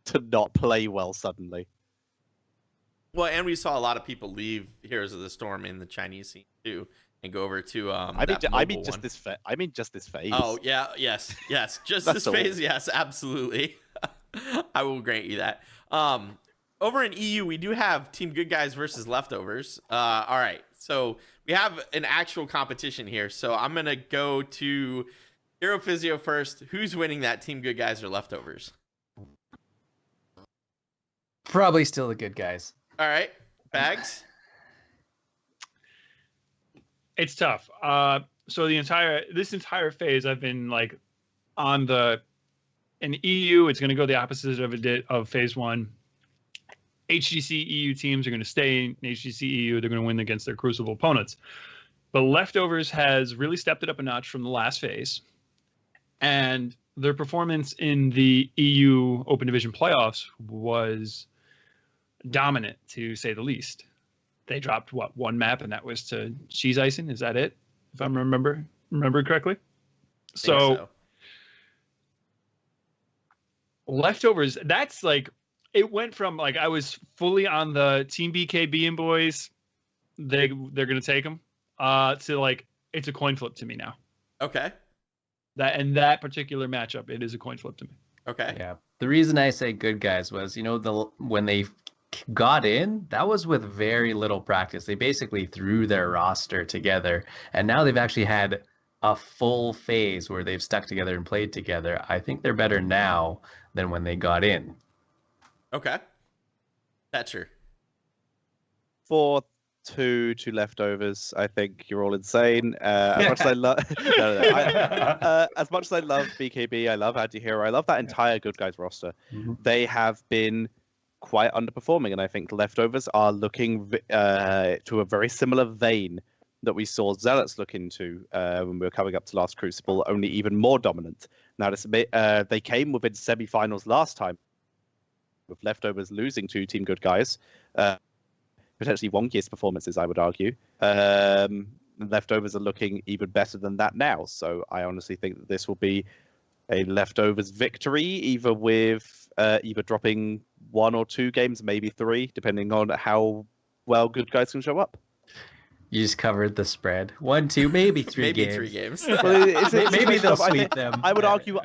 to not play well suddenly. Well, and we saw a lot of people leave Heroes of the Storm in the Chinese scene too, and go over to I mean just this phase. Oh yeah, yes, just this phase. Yes, absolutely. I will grant you that. Over in EU, we do have Team Good Guys versus Leftovers. All right, so we have an actual competition here. So I'm gonna go to HeroPhysio first. Who's winning that, Team Good Guys or Leftovers? Probably still the Good Guys. All right, Bahgz. It's tough. So this entire phase, I've been like in EU, it's going to go the opposite of phase 1. HGC EU teams are going to stay in HGC EU. They're going to win against their Crucible opponents. But Leftovers has really stepped it up a notch from the last phase. And their performance in the EU Open Division playoffs was dominant, to say the least. They dropped one map, and that was to Cheese Icing. Is that it? If I remember correctly. So Leftovers, that's like, it went from like I was fully on the Team BKB and boys, they're gonna take them, to like it's a coin flip to me now. Okay. That particular matchup, it is a coin flip to me. Okay. Yeah. The reason I say Good Guys was, when they got in, that was with very little practice. They basically threw their roster together, and now they've actually had a full phase where they've stuck together and played together. I think they're better now than when they got in. Okay. Tetcher. 4-2 to Leftovers. I think you're all insane. As much as I love, as much as I love BKB, I love Anti-Hero, I love that entire Good Guys roster. Mm-hmm. They have been quite underperforming, and I think Leftovers are looking to a very similar vein that we saw Zealots look into when we were coming up to last Crucible, only even more dominant. Now, they came within semi-finals last time, with Leftovers losing to Team Good Guys. Potentially wonkiest performances, I would argue. Leftovers are looking even better than that now, so I honestly think that this will be a Leftovers victory, either dropping 1 or 2 games, maybe 3, depending on how well Good Guys can show up. You just covered the spread. 1, 2, maybe 3 maybe games. 3 games. Well, maybe they'll sweep them. I would argue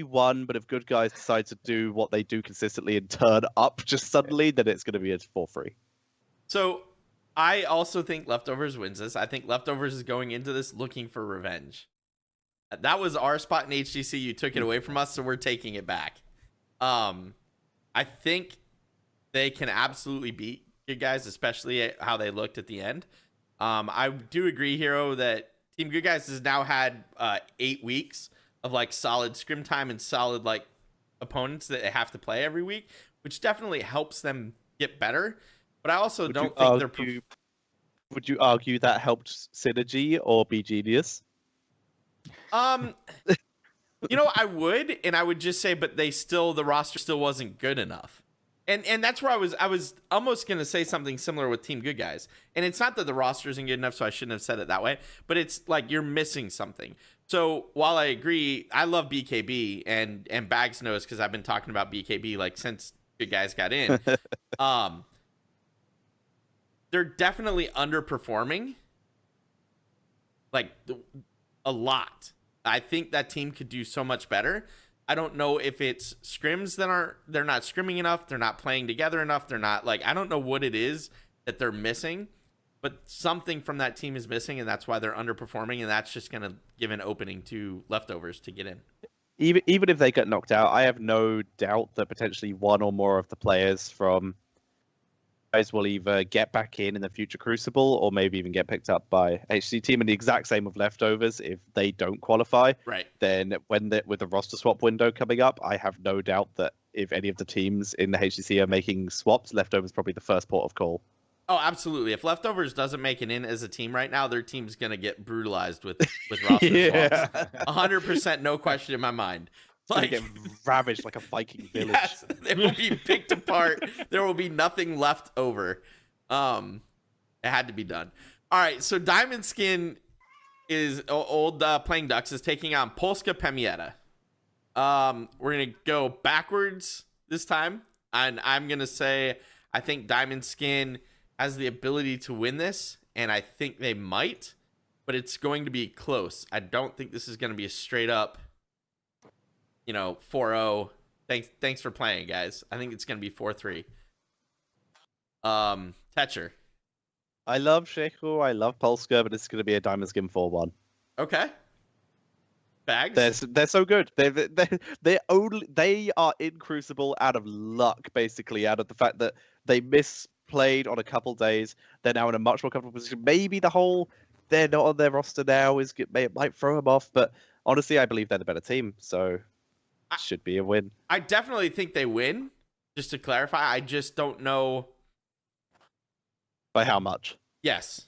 1, but if Good Guys decide to do what they do consistently and turn up just suddenly, then it's going to be a 4-3. So I also think Leftovers wins this. I think Leftovers is going into this looking for revenge. That was our spot in HGC. You took it away from us, so we're taking it back. I think they can absolutely beat Good Guys, especially at how they looked at the end. I do agree, Hero, that Team Good Guys has now had 8 weeks of like solid scrim time and solid like opponents that they have to play every week, which definitely helps them get better. But I also don't think they're. Would you argue that helped Synergy or Be Genius? I would, and I would just say, but the roster still wasn't good enough. And that's where I was almost going to say something similar with Team Good Guys. And it's not that the roster isn't good enough, so I shouldn't have said it that way, but it's like you're missing something. So while I agree, I love BKB, and Bahgz knows because I've been talking about BKB like since Good Guys got in. They're definitely underperforming, like a lot. I think that team could do so much better. I don't know if it's scrims they're not scrimming enough, they're not playing together enough, they're not like, I don't know what it is that they're missing, but something from that team is missing, and that's why they're underperforming, and that's just going to give an opening to Leftovers to get in. Even if they get knocked out, I have no doubt that potentially one or more of the players from guys will either get back in the future Crucible or maybe even get picked up by HGC team. And the exact same with Leftovers. If they don't qualify, right, then with the roster swap window coming up, I have no doubt that if any of the teams in the HGC are making swaps, Leftovers probably the first port of call. Oh, absolutely. If Leftovers doesn't make it in as a team right now, their team's going to get brutalized with roster swaps. 100%, no question in my mind. Like, get ravaged like a Viking village. Yes, they will be picked apart. There will be nothing left over. It had to be done. All right, so Diamond Skin, is old Playing Ducks is taking on Polska PM. We're gonna go backwards this time, and I'm gonna say I think Diamond Skin has the ability to win this, and I think they might, but it's going to be close. I don't think this is going to be a straight up, 4-0. Thanks for playing, guys. I think it's going to be 4-3. Tetcher. I love Sheiko, I love Polska, but it's going to be a Diamond Skin 4-1. Okay. Bahgz? They're so good. They are in Crucible out of luck, basically, out of the fact that they misplayed on a couple days. They're now in a much more comfortable position. Maybe the whole they're not on their roster now might throw them off, but honestly, I believe they're the better team, so it should be a win. I definitely think they win. Just to clarify, I just don't know by how much. Yes,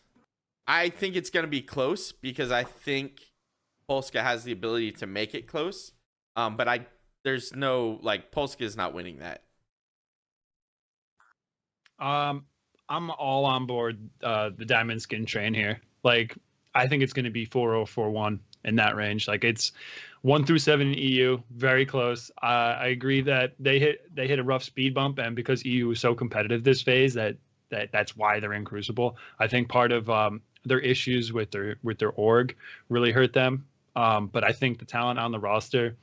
I think it's going to be close because I think Polska has the ability to make it close, but there's no Polska is not winning that. I'm all on board the Diamond Skin train here. I think it's going to be 4-0, 4-1 in that range. It's 1-7 in EU, very close. I agree that they hit a rough speed bump, and because EU is so competitive this phase, that's why they're in Crucible. I think part of their issues with their org really hurt them. But I think the talent on the roster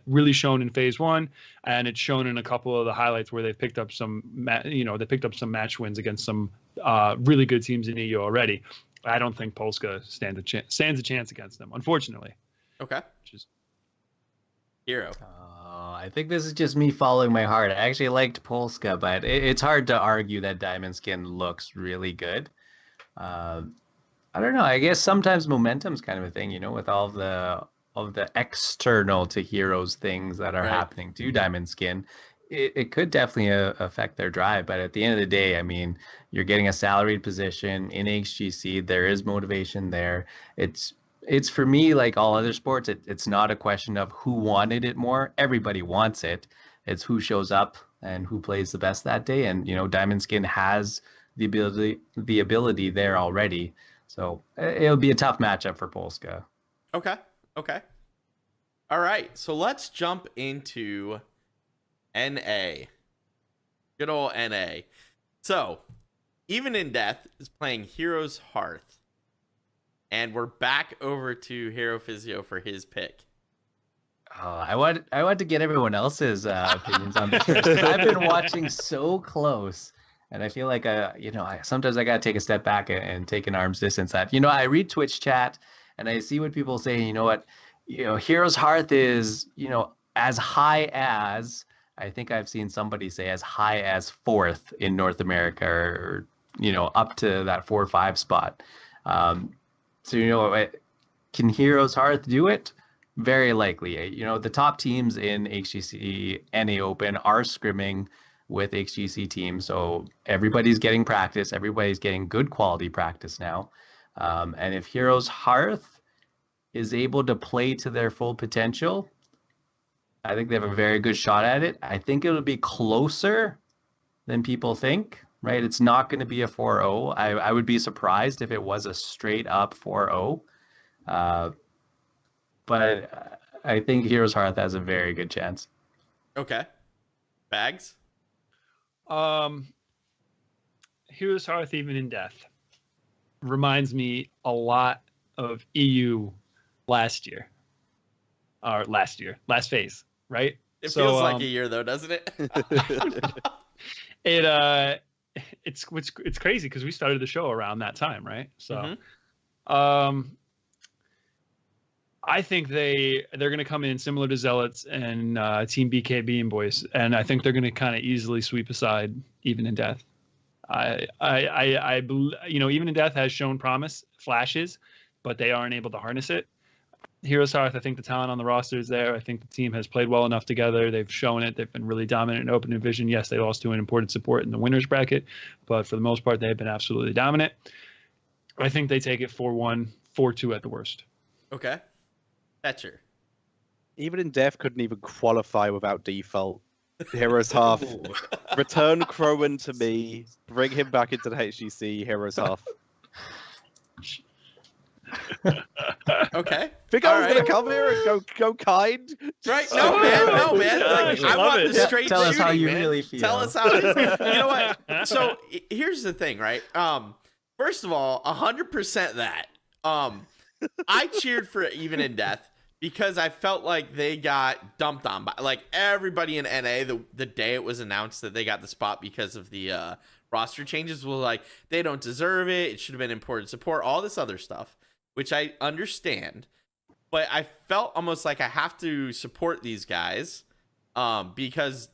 really shown in phase 1, and it's shown in a couple of the highlights where they picked up some match wins against some really good teams in EU already. I don't think Polska stands a chance against them, unfortunately. Okay. Hero. I think this is just me following my heart. I actually liked Polska, but it's hard to argue that Diamond Skin looks really good. I don't know. I guess sometimes momentum's kind of a thing, with all of the external to Heroes things that are happening to Diamond Skin. It could definitely affect their drive, but at the end of the day, I mean, you're getting a salaried position in HGC. There is motivation there. It's for me, like all other sports, it's not a question of who wanted it more. Everybody wants it. It's who shows up and who plays the best that day. And Diamond Skin has the ability there already. So it'll be a tough matchup for Polska. Okay. All right. So let's jump into NA. Good old NA. So Even in Death is playing Heroes Hearth. And we're back over to HeroPhysio for his pick. I want to get everyone else's opinions on this. I've been watching so close, and I feel like sometimes I gotta take a step back and take an arm's distance. I read Twitch chat and I see what people say. Heroes Hearth is as high as, I think I've seen somebody say as high as 4th in North America, or up to that 4 or 5 spot. So can Heroes Hearth do it? Very likely. The top teams in HGC NA Open are scrimming with HGC teams, so everybody's getting practice. Everybody's getting good quality practice now. And if Heroes Hearth is able to play to their full potential, I think they have a very good shot at it. I think it'll be closer than people think, right? It's not going to be a 4-0. I would be surprised if it was a straight up 4-0. But I think Heroes Hearth has a very good chance. Okay. Bahgz? Heroes Hearth, even in death, reminds me a lot of EU last phase, right? It feels like a year though, doesn't it? It's crazy because we started the show around that time, right? So, I think they're going to come in similar to Zealots and Team BKB and boys, and I think they're going to kind of easily sweep aside Even in Death. Even in Death has shown promise, flashes, but they aren't able to harness it. Heroes Hearth, I think the talent on the roster is there. I think the team has played well enough together. They've shown it. They've been really dominant in open division. Yes, they lost to an important support in the winners bracket, but for the most part, they've been absolutely dominant. I think they take it 4-1, 4-2 at the worst. Okay. Tetcher. Even in Death couldn't even qualify without default. Heroes Hearth. Return Crowan to me. Bring him back into the HGC. Heroes Hearth. Okay. Think I was going to come here and go kind? Right? No, man. No, man. Like, I want the straight Tell us shooting, how you man. really feel. Tell us how it is. You know what? So here's the thing, right? First of all, 100% that. I cheered for Even in Death because I felt like they got dumped on by like everybody in NA the day it was announced that they got the spot because of the roster changes was like they don't deserve it. It should have been imported support, all this other stuff, which I understand. But I felt almost like I have to support these guys because,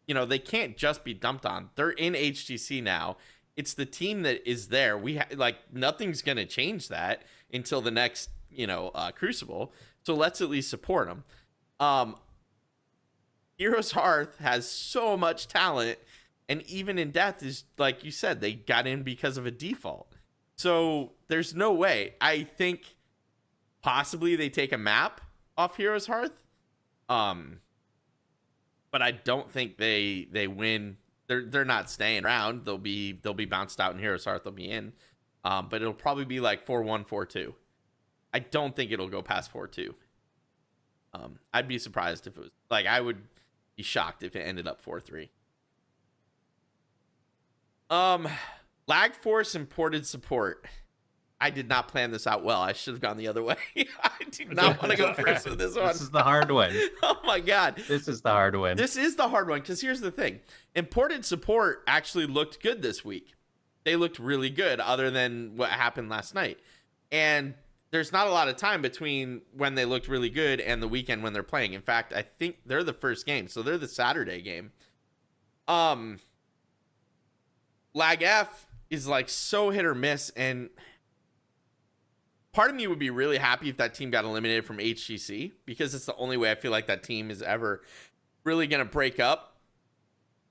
you know, they can't just be dumped on. They're in HGC now. It's the team that is there. Like nothing's going to change that until the next, you know, Crucible. So let's at least support them. Heroes Hearth has so much talent, and Even in Death is, like you said, they got in because of a default. So there's no way. I think possibly they take a map off Heroes Hearth. But I don't think they win. They're not staying around. They'll be bounced out in Heroes Hearth. They'll be in. But it'll probably be like 4-1, 4-2. I don't think it'll go past 4-2. I'd be surprised if it was like, I would be shocked if it ended up 4-3. Lag Force imported support. I did not plan this out well. I should have gone the other way. I do not want to go first with this one. This is the hard one. Oh my God. This is the hard one. This is the hard one because here's the thing. Imported support actually looked good this week. They looked really good other than what happened last night. And there's not a lot of time between when they looked really good and the weekend when they're playing. In fact, I think they're the first game. So they're the Saturday game. Lag F is like so hit or miss, and part of me would be really happy if that team got eliminated from HGC because it's the only way I feel like that team is ever really going to break up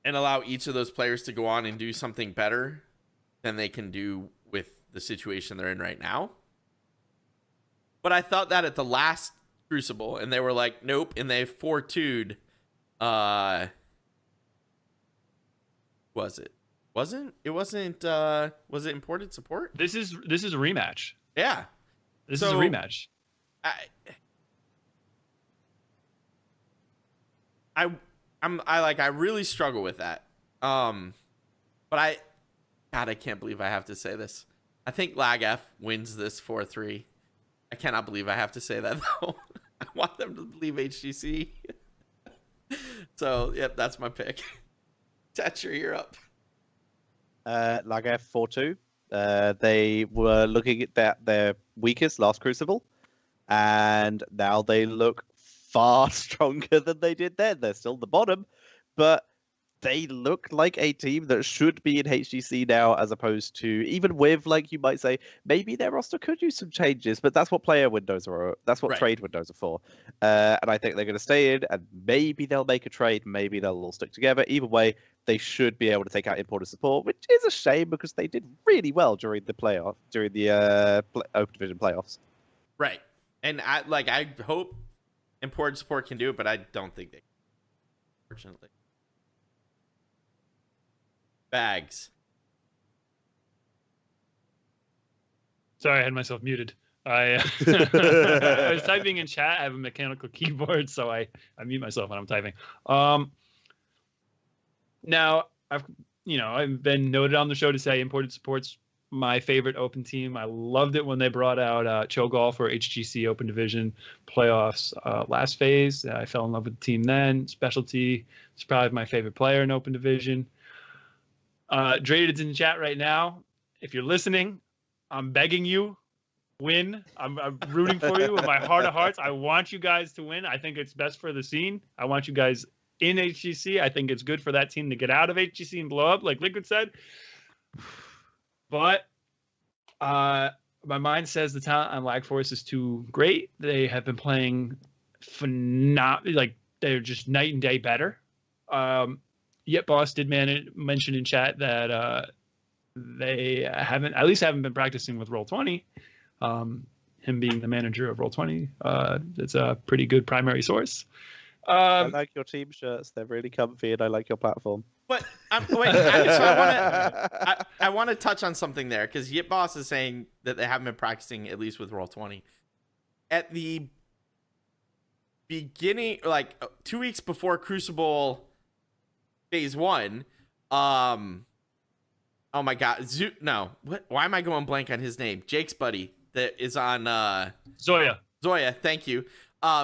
and allow each of those players to go on and do something better than they can do with the situation they're in right now. But I thought that at the last Crucible, and they were like, nope, and they 4-2'd, was it imported support? This is a rematch. Yeah. This is a rematch. I really struggle with that. But I can't believe I have to say this. I think Lag F wins this 4-3. I cannot believe I have to say that though. I want them to believe HGC. So, yep, that's my pick. Tetcher, you're up. Lag F 4-2. They were looking at their weakest last Crucible, and now they look far stronger than they did then. They're still the bottom, but they look like a team that should be in HGC now, as opposed to, even with, like, you might say, maybe their roster could use some changes, but that's what player windows are. That's what trade windows are for. And I think they're going to stay in, and maybe they'll make a trade. Maybe they'll all stick together. Either way, they should be able to take out imported support, which is a shame because they did really well during the Open Division playoffs. Right. And I hope imported support can do it, but I don't think they can, unfortunately. Bahgz. Sorry, I had myself muted. I was typing in chat. I have a mechanical keyboard, so I mute myself when I'm typing. Now I've been noted on the show to say imported support's my favorite open team. I loved it when they brought out Cho'Gall for HGC Open Division playoffs last phase. I fell in love with the team then. Specialty is probably my favorite player in Open Division. Draded's in the chat right now. If you're listening, I'm begging you, win. I'm rooting for you with my heart of hearts. I want you guys to win. I think it's best for the scene. I want you guys in HGC. I think it's good for that team to get out of HGC and blow up, like LiQuiuD said. But my mind says the talent on Lag Force is too great. They have been playing like they're just night and day better. Yet Boss did mention in chat that they haven't been practicing with Roll20. Him being the manager of Roll20, it's a pretty good primary source. I like your team shirts. They're really comfy, and I like your platform. But I want to touch on something there because Yip Boss is saying that they haven't been practicing at least with Roll20 at the beginning, like 2 weeks before Crucible Phase 1. Oh my God, why am I going blank on his name? Jake's buddy that is on Zoya, thank you.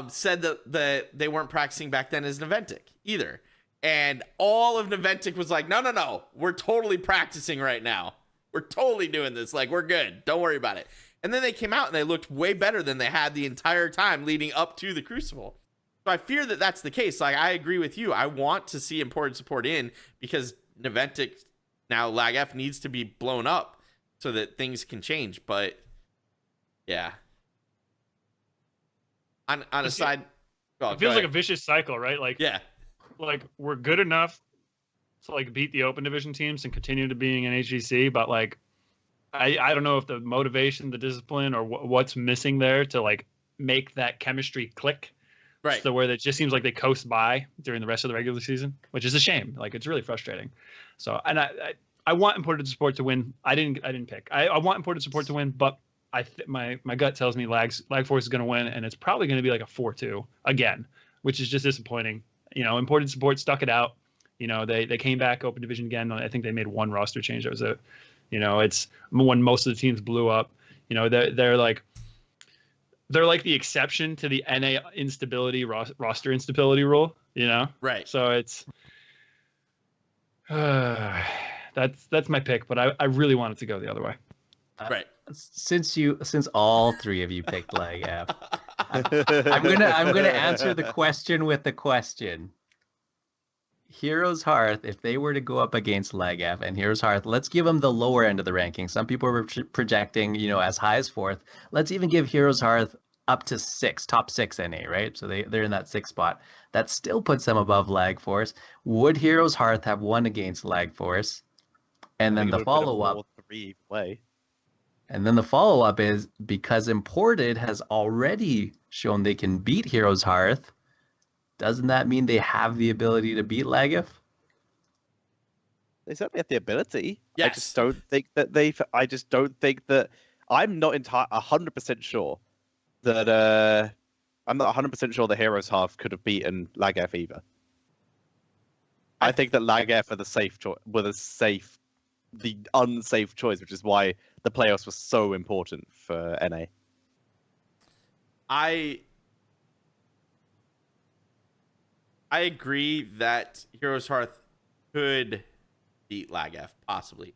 Said that they weren't practicing back then as Naventic either. And all of Naventic was like, no, we're totally practicing right now. We're totally doing this. Like, we're good. Don't worry about it. And then they came out and they looked way better than they had the entire time leading up to the Crucible. So I fear that that's the case. Like, I agree with you. I want to see imported support in because Naventic, now LagF, needs to be blown up so that things can change. But, yeah. On a side... it feels like a vicious cycle, right? Like, yeah. Like, we're good enough to, like, beat the open division teams and continue to being an HGC, but, like, I don't know if the motivation, the discipline, or what's missing there to, like, make that chemistry click. Right. So where it just seems like they coast by during the rest of the regular season, which is a shame. Like, it's really frustrating. So, and I want imported support to win. I didn't pick. I want imported support to win, but my gut tells me Lag Force is going to win, and it's probably going to be like a 4-2 again, which is just disappointing. You know, imported support stuck it out. You know, they came back open division again. I think they made one roster change. That was it. You know, it's when most of the teams blew up. You know, they're like the exception to the NA instability roster instability rule. You know, right? So it's that's my pick, but I really want it to go the other way. Right. Since all three of you picked LagF, I'm gonna answer the question with the question. Heroes Hearth, if they were to go up against LagF and Heroes Hearth, let's give them the lower end of the ranking. Some people were projecting, you know, as high as 4th. Let's even give Heroes Hearth up to 6, top 6 NA, right? So they're in that 6th spot. That still puts them above Lag Force. Would Heroes Hearth have won against Lag Force? And then the follow-up. And then the follow-up is, because Imported has already shown they can beat Heroes Hearth, doesn't that mean they have the ability to beat LagF? They certainly have the ability. Yes. I just don't think that I'm not 100% sure that I'm not 100% sure the Heroes Hearth could have beaten LagF either. I think that LagF are the unsafe choice, which is why the playoffs were so important for NA. I agree that Heroes Hearth could beat LagF, possibly.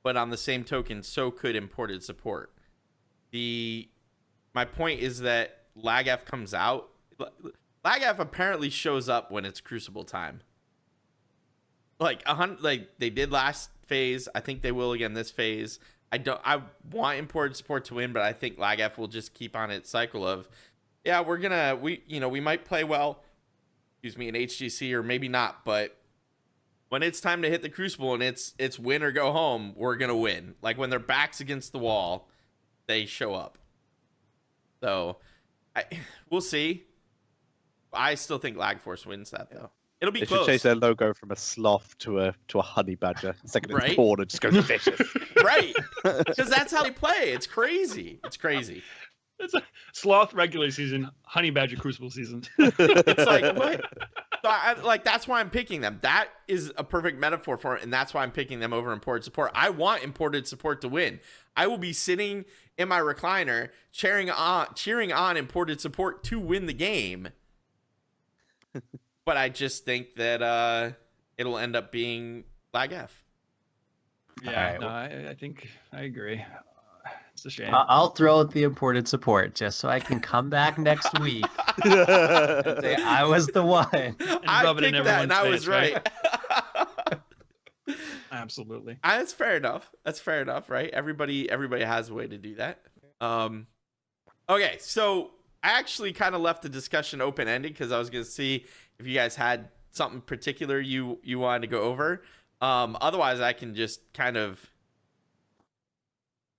But on the same token, so could imported support. My point is that LagF comes out. LagF apparently shows up when it's Crucible time. Like they did last phase. I think they will again this phase. I want imported support to win, but I think LagF will just keep on its cycle of, yeah, we might play well, in HGC, or maybe not, but when it's time to hit the Crucible and it's win or go home, we're gonna win. Like, when their back's against the wall, they show up. So we'll see. I still think Lag Force wins that, though. It'll be close. They should change their logo from a sloth to a honey badger. Second in right? corner, just goes vicious. Right, because that's how they play. It's crazy. It's a sloth regular season, honey badger Crucible season. It's like, what? So that's why I'm picking them. That is a perfect metaphor for it, and that's why I'm picking them over imported support. I want imported support to win. I will be sitting in my recliner cheering on imported support to win the game. But I just think that it'll end up being LagF. Yeah, right. No, I think I agree. It's a shame. I'll throw out the imported support just so I can come back next week and say I was the one. I picked that, and I was right. Absolutely. That's fair enough. Right? Everybody has a way to do that. Okay, so I actually kind of left the discussion open-ended because I was going to see if you guys had something particular you wanted to go over. Otherwise, I can just kind of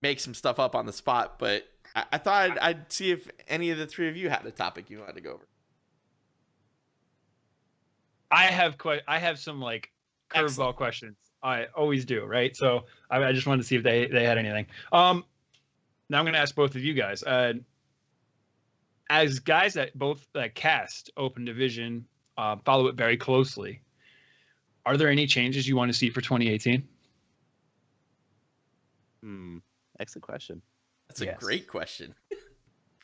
make some stuff up on the spot, but I thought I'd see if any of the three of you had a topic you wanted to go over. I have some like curveball questions. I always do, right? So I just wanted to see if they had anything. Now I'm going to ask both of you guys. As guys that both cast Open Division, follow it very closely. Are there any changes you want to see for 2018? Excellent question. That's a great question.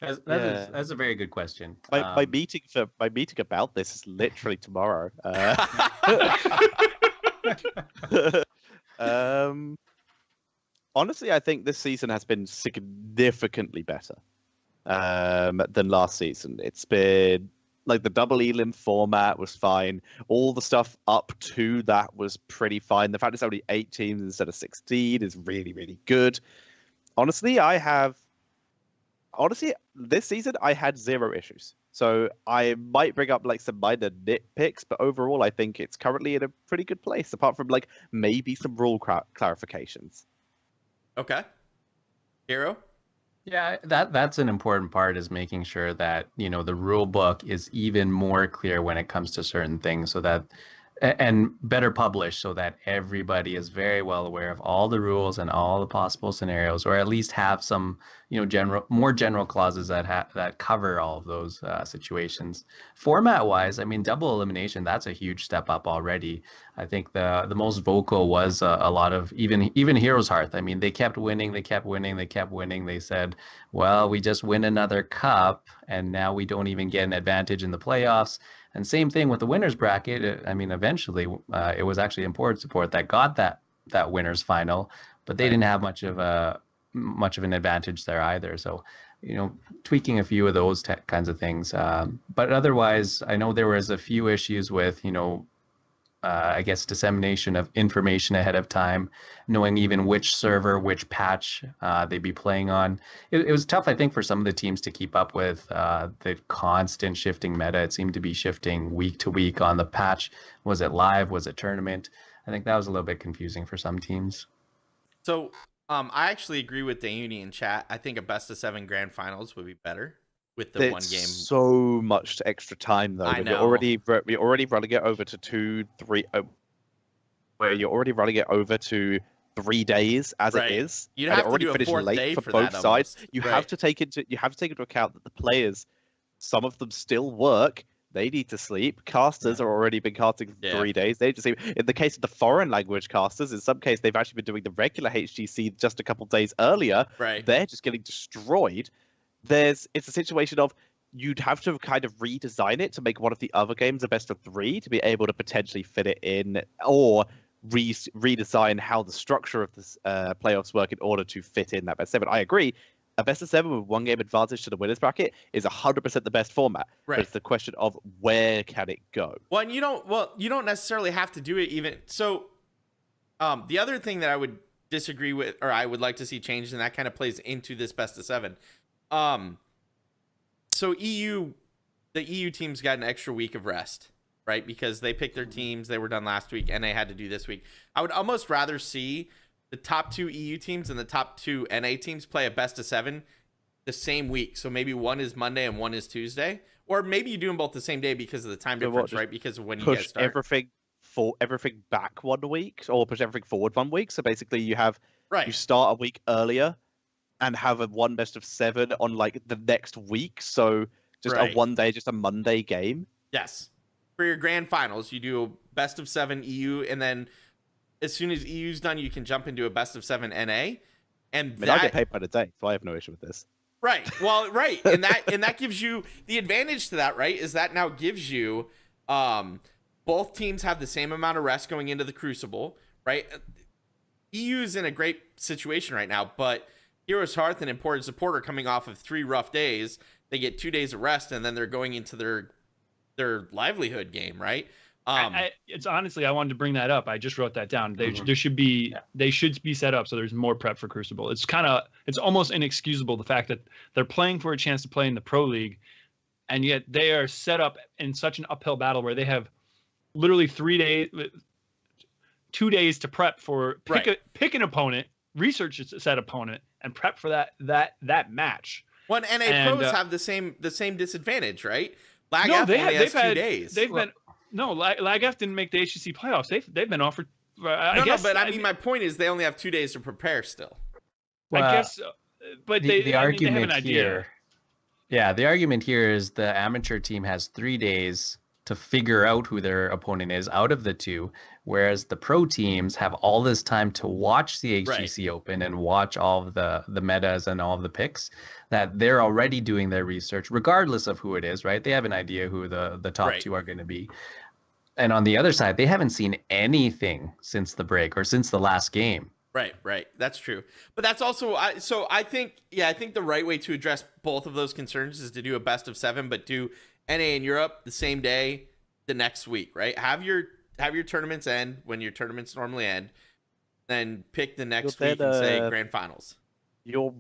That's a very good question. My meeting about this is literally tomorrow. Honestly, I think this season has been significantly better than last season. It's been like the double elim format was fine. All the stuff up to that was pretty fine. The fact it's only 8 teams instead of 16 is really, really good. Honestly, this season I had 0 issues. So I might bring up like some minor nitpicks, but overall I think it's currently in a pretty good place, apart from like maybe some rule clarifications. Okay. Hero? Yeah, that's an important part, is making sure that, the rule book is even more clear when it comes to certain things, so that and better published, so that everybody is very well aware of all the rules and all the possible scenarios, or at least have some, more general clauses that cover all of those situations. Format wise, I mean, double elimination, that's a huge step up already. I think the most vocal was a lot of even Heroes Hearth. I mean, they kept winning. They said, well, we just win another cup and now we don't even get an advantage in the playoffs. And same thing with the winners bracket. I mean, eventually it was actually Import Support that got that winners final, but they didn't have much of an advantage there either. So, tweaking a few of those kinds of things. But otherwise, I know there was a few issues with, I guess, dissemination of information ahead of time, knowing even which server, which patch they'd be playing on. It was tough, I think, for some of the teams to keep up with the constant shifting meta. It seemed to be shifting week to week on the patch. Was it live? Was it tournament? I think that was a little bit confusing for some teams. So I actually agree with Dayuni in chat. I think a best of 7 grand finals would be better with the one game. So much extra time though. I know. We're already running it over to 2, 3. Where you're already running it over to 3 days as it is. You'd have already to do a finished 4th late day for for both that sides. almost. You have to take into account that the players, some of them still work. They need to sleep. Casters are already been casting for 3 days. They just sleep. In the case of the foreign language casters, in some case they've actually been doing the regular HGC just a couple days earlier. Right. They're just getting destroyed. It's a situation of you'd have to kind of redesign it to make one of the other games a best of 3 to be able to potentially fit it in, or redesign how the structure of this playoffs work in order to fit in that best 7. I agree. A best of 7 with 1 game advantage to the winners bracket is 100% the best format. Right. But it's the question of where can it go? Well, and you don't necessarily have to do it even. So the other thing that I would disagree with, or I would like to see changed, and that kind of plays into this best of 7. So the EU teams got an extra week of rest, right? Because they picked their teams, they were done last week, and they had to do this week. I would almost rather see the top 2 EU teams and the top 2 NA teams play a best of 7 the same week. So maybe one is Monday and one is Tuesday, or maybe you do them both the same day because of the time difference, right? Because of when you guys start. Everything back 1 week, or push everything forward 1 week. So basically, you start a week earlier and have a 1 best of 7 on like the next week. So just a 1 day, just a Monday game. Yes. For your grand finals, you do a best of 7 EU, and then as soon as EU's done, you can jump into a best of 7 NA. And I get paid by the day, so I have no issue with this. Right. Well, right. And that gives you the advantage to that, right? Is that now gives you both teams have the same amount of rest going into the Crucible, right? EU's in a great situation right now, but Heroes Hearth and Imported Support are coming off of 3 rough days. They get 2 days of rest, and then they're going into their livelihood game, right? It's honestly, I wanted to bring that up. I just wrote that down. They should be set up so there's more prep for Crucible. It's almost inexcusable, the fact that they're playing for a chance to play in the Pro League, and yet they are set up in such an uphill battle where they have literally 2 days to prep for pick an opponent, research a set opponent, and prep for that match. Well, NA pros have the same disadvantage, right? They've had No, LiQuiuD didn't make the HGC playoffs. They've been offered. I mean, my point is they only have 2 days to prepare still. Well, I guess, but the argument they have an idea. here, yeah, the argument here is the amateur team has 3 days to figure out who their opponent is out of the two, whereas the pro teams have all this time to watch the HGC Open and watch all of the metas and all of the picks, that they're already doing their research, regardless of who it is, right? They have an idea who the top two are going to be. And on the other side, they haven't seen anything since the break or since the last game. Right. That's true. But that's also, I think the right way to address both of those concerns is to do a best of 7, but do NA in Europe the same day the next week, right? Have your tournaments end when your tournaments normally end, then pick the next week and say grand finals. You're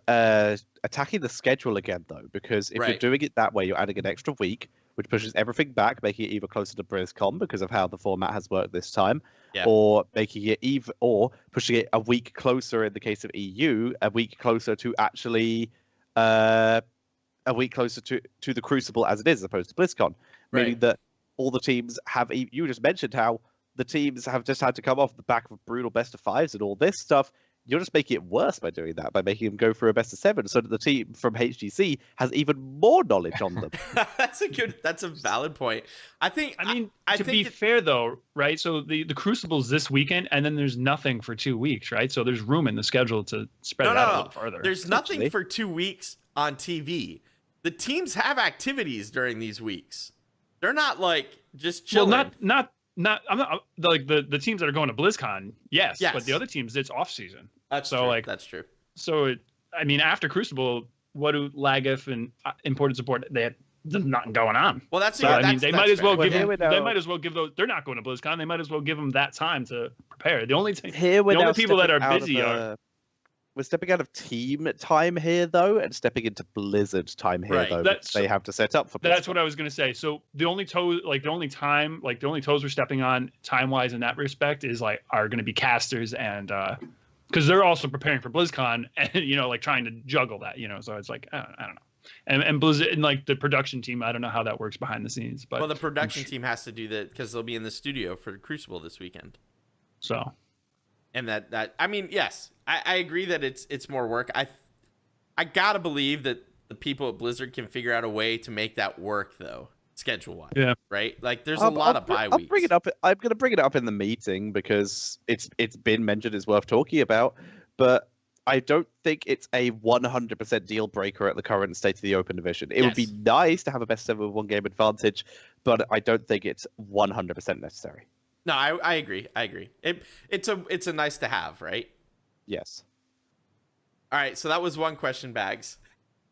attacking the schedule again, though, because if you're doing it that way, you're adding an extra week, which pushes everything back, making it either closer to Blizzcon because of how the format has worked this time, or making it or pushing it a week closer in the case of EU, a week closer to actually a week closer to the Crucible as it is, as opposed to BlizzCon, meaning that all the teams have. You just mentioned how the teams have just had to come off the back of brutal best of 5s and all this stuff. You're just making it worse by doing that, by making them go for a best of 7, so that the team from HGC has even more knowledge on them. That's a valid point. I mean, to be fair though, right? So the Crucible's this weekend, and then there's nothing for 2 weeks, right? So there's room in the schedule to spread it out a little farther. There's nothing for 2 weeks on TV. The teams have activities during these weeks. They're not like just chilling. Well, not. I'm not like the teams that are going to BlizzCon, yes, but the other teams, it's off season. That's true. So I mean, after Crucible, what do LiQuiuD and Imported Support? There's nothing going on. Well, they might as well give them. They might as well give those. They're not going to BlizzCon. They might as well give them that time to prepare. The only people that are busy are. We're stepping out of team time here, though, and stepping into Blizzard time here, though. They have to set up for BlizzCon. That's what I was going to say. So the only toes we're stepping on time-wise in that respect is are going to be casters, and because they're also preparing for BlizzCon, and trying to juggle that, So it's I don't know. And Blizzard and the production team, I don't know how that works behind the scenes, but the production team has to do that because they'll be in the studio for Crucible this weekend. So. And that I mean, yes, I agree that it's more work. I gotta believe that the people at Blizzard can figure out a way to make that work though, schedule wise. Yeah. Right. There's a lot of bye weeks. I'll bring it up. I'm gonna bring it up in the meeting because it's been mentioned. It's worth talking about, but I don't think it's a 100% deal breaker at the current state of the Open Division. It would be nice to have a best 7 with 1 game advantage, but I don't think it's 100% necessary. No, I agree. It's a nice to have, right? Yes. All right, so that was one question, Bahgz.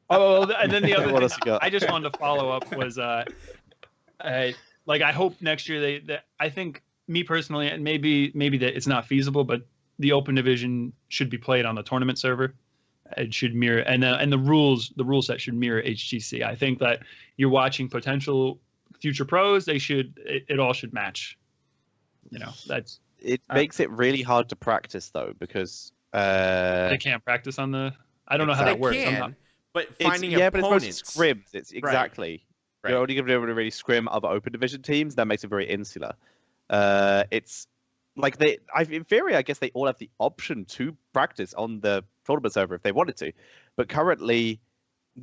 Oh, and then the other thing I just wanted to follow up was, I hope next year I think, me personally, and maybe that it's not feasible, but the Open Division should be played on the tournament server. It should mirror, and the rule set should mirror HGC. I think that you're watching potential future pros. It all should match. It makes it really hard to practice though, because they can't practice on the. I don't know how that works. But finding opponents. But it's scrims. It's exactly. You're only going to be able to really scrim other Open Division teams. That makes it very insular. It's in theory, I guess they all have the option to practice on the tournament server if they wanted to, but currently,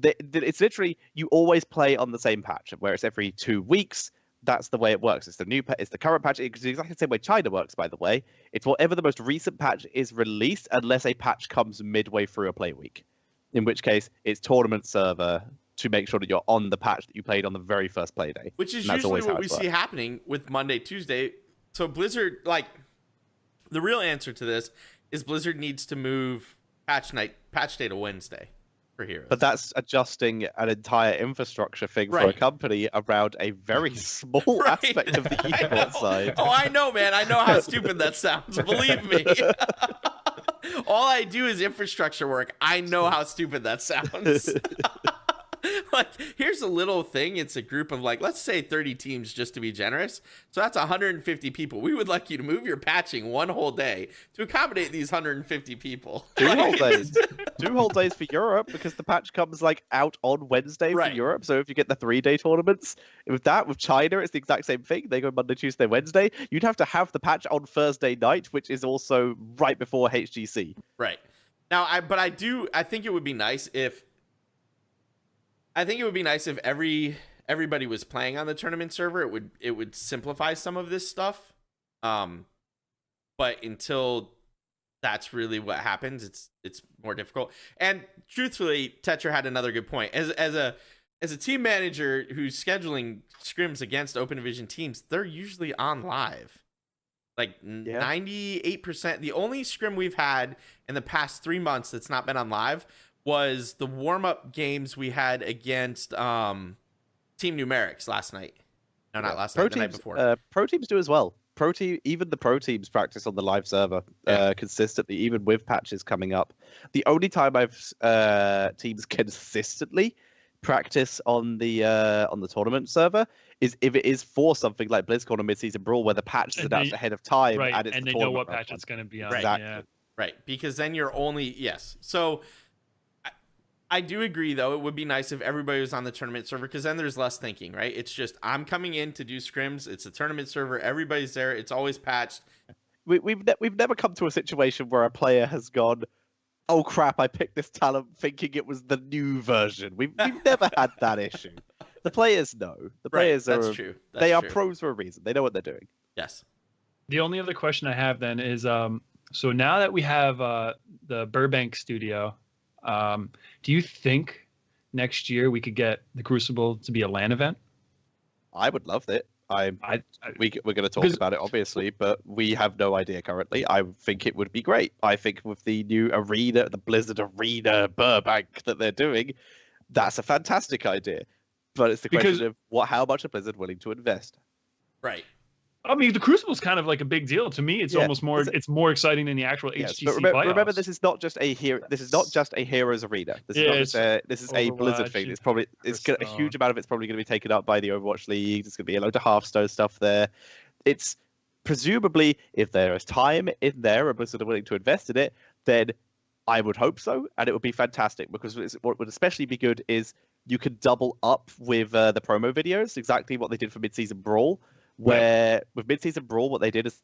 it's literally you always play on the same patch, where it's every 2 weeks. That's the way it works. It's the current patch. It's exactly the same way China works, by the way. It's whatever the most recent patch is released, unless a patch comes midway through a play week, in which case it's tournament server to make sure that you're on the patch that you played on the very first play day. Which is usually what we see happening with Monday, Tuesday. So Blizzard, the real answer to this is Blizzard needs to move patch day to Wednesday. For Heroes. But that's adjusting an entire infrastructure thing for a company around a very small aspect of the esports side. Oh, I know, man. I know how stupid that sounds. Believe me. All I do is infrastructure work. I know how stupid that sounds. Like, here's a little thing. It's a group of, like, let's say 30 teams, just to be generous. So that's 150 people. We would like you to move your patching one whole day to accommodate these 150 people. 2 whole days. 2 whole days for Europe, because the patch comes like out on Wednesday for Europe. So if you get the 3-day tournaments, with China, it's the exact same thing. They go Monday, Tuesday, Wednesday. You'd have to have the patch on Thursday night, which is also right before HGC. Right. Now, I think it would be nice if everybody was playing on the tournament server. It would simplify some of this stuff. But until that's really what happens, it's more difficult. And truthfully, Tetcher had another good point. As a team manager who's scheduling scrims against Open Division teams, they're usually on live. Like 98%. The only scrim we've had in the past 3 months that's not been on live was the warm-up games we had against Team Numerics last night. No, not last night, the night before. Pro teams do as well. Even the pro teams practice on the live server consistently, even with patches coming up. The only time teams consistently practice on the tournament server is if it is for something like Blizzcon or Mid-Season Brawl, where the patch is announced ahead of time, right? And they know what patch it's going to be on. Exactly. Right, because then you're only So I do agree, though. It would be nice if everybody was on the tournament server, because then there's less thinking, right? It's just, I'm coming in to do scrims. It's a tournament server. Everybody's there. It's always patched. We've never come to a situation where a player has gone, oh crap, I picked this talent thinking it was the new version. We've never had that issue. The players know. The players are. That's true. They are pros for a reason. They know what they're doing. Yes. The only other question I have then is, so now that we have the Burbank studio, do you think next year we could get the Crucible to be a LAN event? I would love it. We're going to talk about it, obviously, but we have no idea currently. I think it would be great. I think with the new arena, the Blizzard Arena Burbank that they're doing, that's a fantastic idea. But it's the question of how much are Blizzard willing to invest? Right. I mean, the Crucible is kind of like a big deal to me. It's almost more. It's more exciting than the actual HGC but remember, this is not just a Heroes Arena. This is a Blizzard thing. A huge amount of it's probably going to be taken up by the Overwatch League. There's going to be a load of Hearthstone stuff there. It's presumably, if there is time in there and Blizzard are willing to invest in it, then I would hope so, and it would be fantastic, because what would especially be good is you could double up with the promo videos, exactly what they did for Mid-Season Brawl. Where with Mid-Season Brawl, what they did is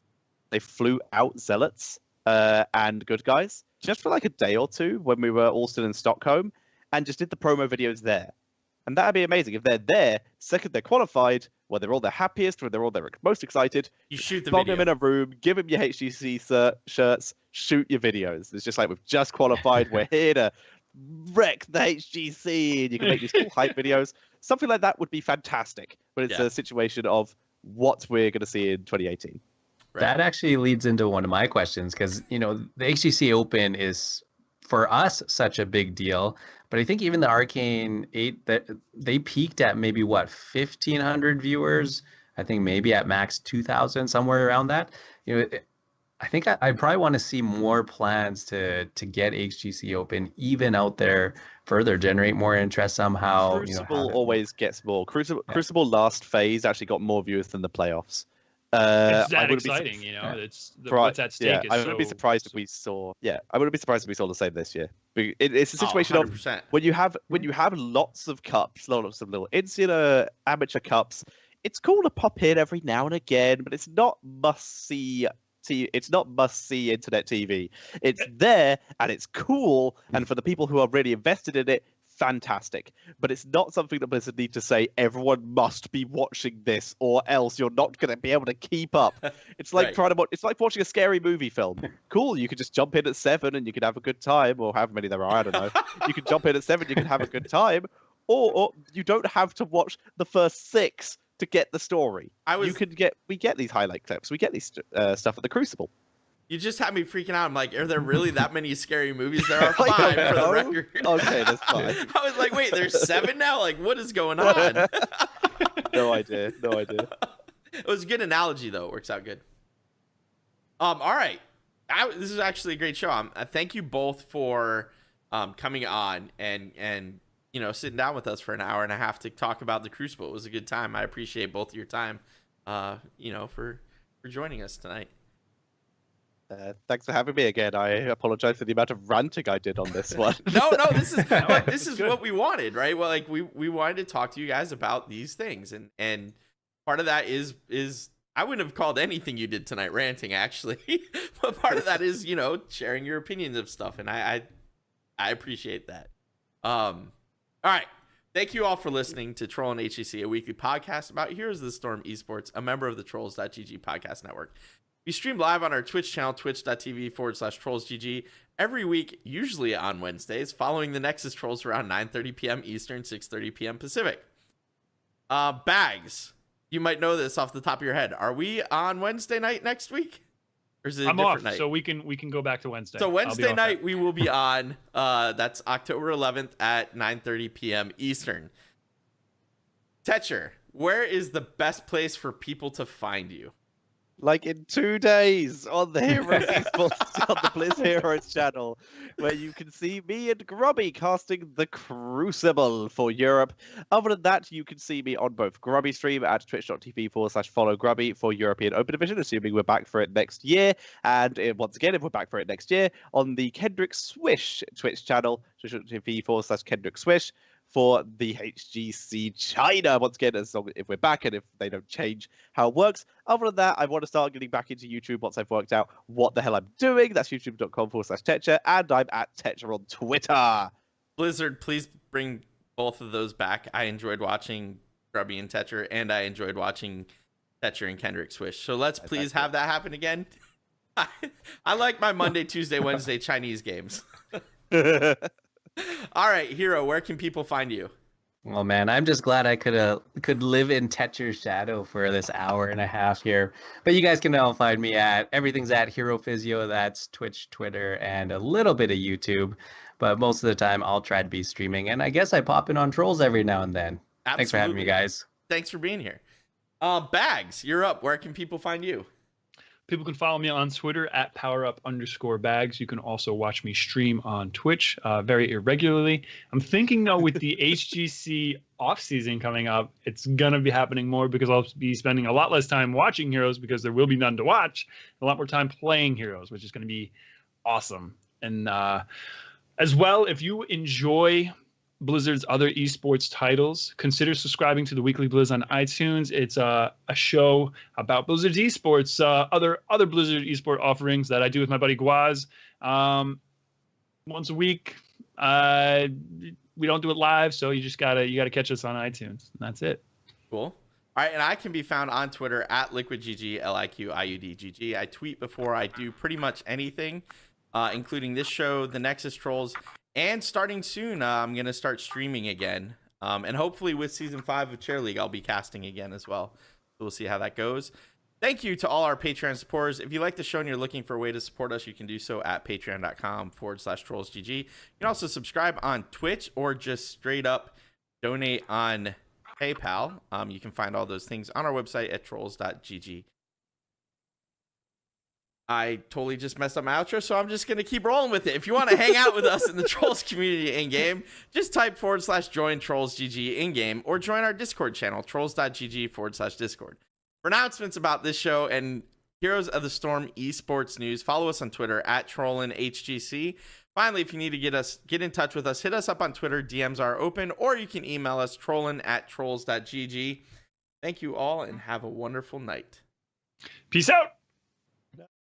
they flew out Zealots and Good Guys just for like a day or two when we were all still in Stockholm, and just did the promo videos there. And that'd be amazing. If they're there, second they're qualified, when they're all their happiest, when they're all their most excited, you shoot the bong video. them in a room, give them your HGC shirts, shoot your videos. It's just like, we've just qualified, we're here to wreck the HGC, and you can make these cool hype videos. Something like that would be fantastic. But it's a situation of what we're going to see in 2018. Right. That actually leads into one of my questions, because the HGC Open is for us such a big deal, but I think even the Arcane 8, that they peaked at maybe 1,500 viewers. I think maybe at max 2,000, somewhere around that. I think I probably want to see more plans to get HGC Open even out there further, generate more interest somehow. Crucible always gets more. Crucible last phase actually got more viewers than the playoffs. It's that exciting, It's what's at stake. I wouldn't be surprised if we saw. Yeah, I wouldn't be surprised if we saw the same this year. It's a situation of when you have lots of cups, lots of little insular amateur cups. It's cool to pop in every now and again, but it's not must see. It's not must-see internet TV. It's there, and it's cool, and for the people who are really invested in it, fantastic. But it's not something that Blizzard need to say, everyone must be watching this, or else you're not going to be able to keep up. It's like it's like watching a scary movie film. Cool, you could just jump in at 7 and you could have a good time, or however many there are, I don't know. You can jump in at 7, you can have a good time, or you don't have to watch the first 6 to get the story. We get these highlight clips. We get these stuff at the Crucible. You just had me freaking out. I'm like, are there really that many scary movies? There are 5 for the record. Okay, that's fine. I was like, wait, there's 7 now? Like, what is going on? No idea. It was a good analogy, though. It works out good. All right. This is actually a great show. Thank you both for coming on and sitting down with us for an hour and a half to talk about the Crucible. It was a good time. I appreciate both of your time, for joining us tonight. Thanks for having me again. I apologize for the amount of ranting I did on this one. No, this is what we wanted, right? Well, like we wanted to talk to you guys about these things, and part of that is I wouldn't have called anything you did tonight ranting, actually, but part of that is sharing your opinions of stuff, and I appreciate that. All right. Thank you all for listening to Trollin HGC, a weekly podcast about Heroes of the Storm eSports, a member of the Trolls.gg podcast network. We stream live on our Twitch channel, twitch.tv/TrollsGG, every week, usually on Wednesdays, following the Nexus Trolls around 9:30 p.m. Eastern, 6:30 p.m. Pacific. Bahgz, you might know this off the top of your head. Are we on Wednesday night next week? Or is it I'm a off, different night? so we can go back to Wednesday. So Wednesday night we will be on. That's October 11th at 9:30 p.m. Eastern. Tetcher, where is the best place for people to find you? Like in 2 days on the Heroes eSports on the Blizz Heroes channel, where you can see me and Grubby casting the Crucible for Europe. Other than that, you can see me on both Grubby stream at twitch.tv/follow Grubby for European Open Division, assuming we're back for it next year. And once again, if we're back for it next year, on the Kendrick Swish Twitch channel, twitch.tv/Kendrick Swish. For the HGC China, once again, as long if we're back and if they don't change how it works. Other than that, I want to start getting back into YouTube once I've worked out what the hell I'm doing. That's youtube.com/Tetcher, and I'm at Tetcher on Twitter. Blizzard, please bring both of those back. I enjoyed watching Grubby and Tetcher, and I enjoyed watching Tetcher and Kendrick Swish. So let's please have that happen again. I like my Monday, Tuesday, Wednesday Chinese games. All right, Hero, where can people find you? Well, man, I'm just glad I could live in Tetcher's shadow for this hour and a half here. But you guys can now find me at everything's at HeroPhysio. That's Twitch, Twitter, and a little bit of YouTube. But most of the time, I'll try to be streaming, and I guess I pop in on Trolls every now and then. Absolutely. Thanks for having me, guys. Thanks for being here. Bahgz, you're up. Where can people find you? People can follow me on Twitter at @powerup_Bahgz. You can also watch me stream on Twitch very irregularly. I'm thinking, though, with the HGC off-season coming up, it's going to be happening more because I'll be spending a lot less time watching Heroes because there will be none to watch, a lot more time playing Heroes, which is going to be awesome. And as well, if you enjoy Blizzard's other esports titles, consider subscribing to the Weekly Blizz on iTunes. It's a show about Blizzard's esports, other Blizzard esport offerings that I do with my buddy Guaz. Once a week. We don't do it live, so you gotta catch us on iTunes. And that's it. Cool. All right, and I can be found on Twitter at LiQuidGG, LiQiuDGG. I tweet before I do pretty much anything, including this show, the Nexus Trolls. And starting soon, I'm going to start streaming again. And hopefully with Season 5 of Chair League, I'll be casting again as well. So we'll see how that goes. Thank you to all our Patreon supporters. If you like the show and you're looking for a way to support us, you can do so at patreon.com/TrollsGG. You can also subscribe on Twitch or just straight up donate on PayPal. You can find all those things on our website at trolls.gg. I totally just messed up my outro, so I'm just going to keep rolling with it. If you want to hang out with us in the Trolls community in-game, just type /join TrollsGG in-game or join our Discord channel, trolls.gg/Discord. For announcements about this show and Heroes of the Storm esports news, follow us on Twitter at Trollin HGC. Finally, if you need to get in touch with us, hit us up on Twitter. DMs are open, or you can email us trollin@trolls.gg. Thank you all and have a wonderful night. Peace out.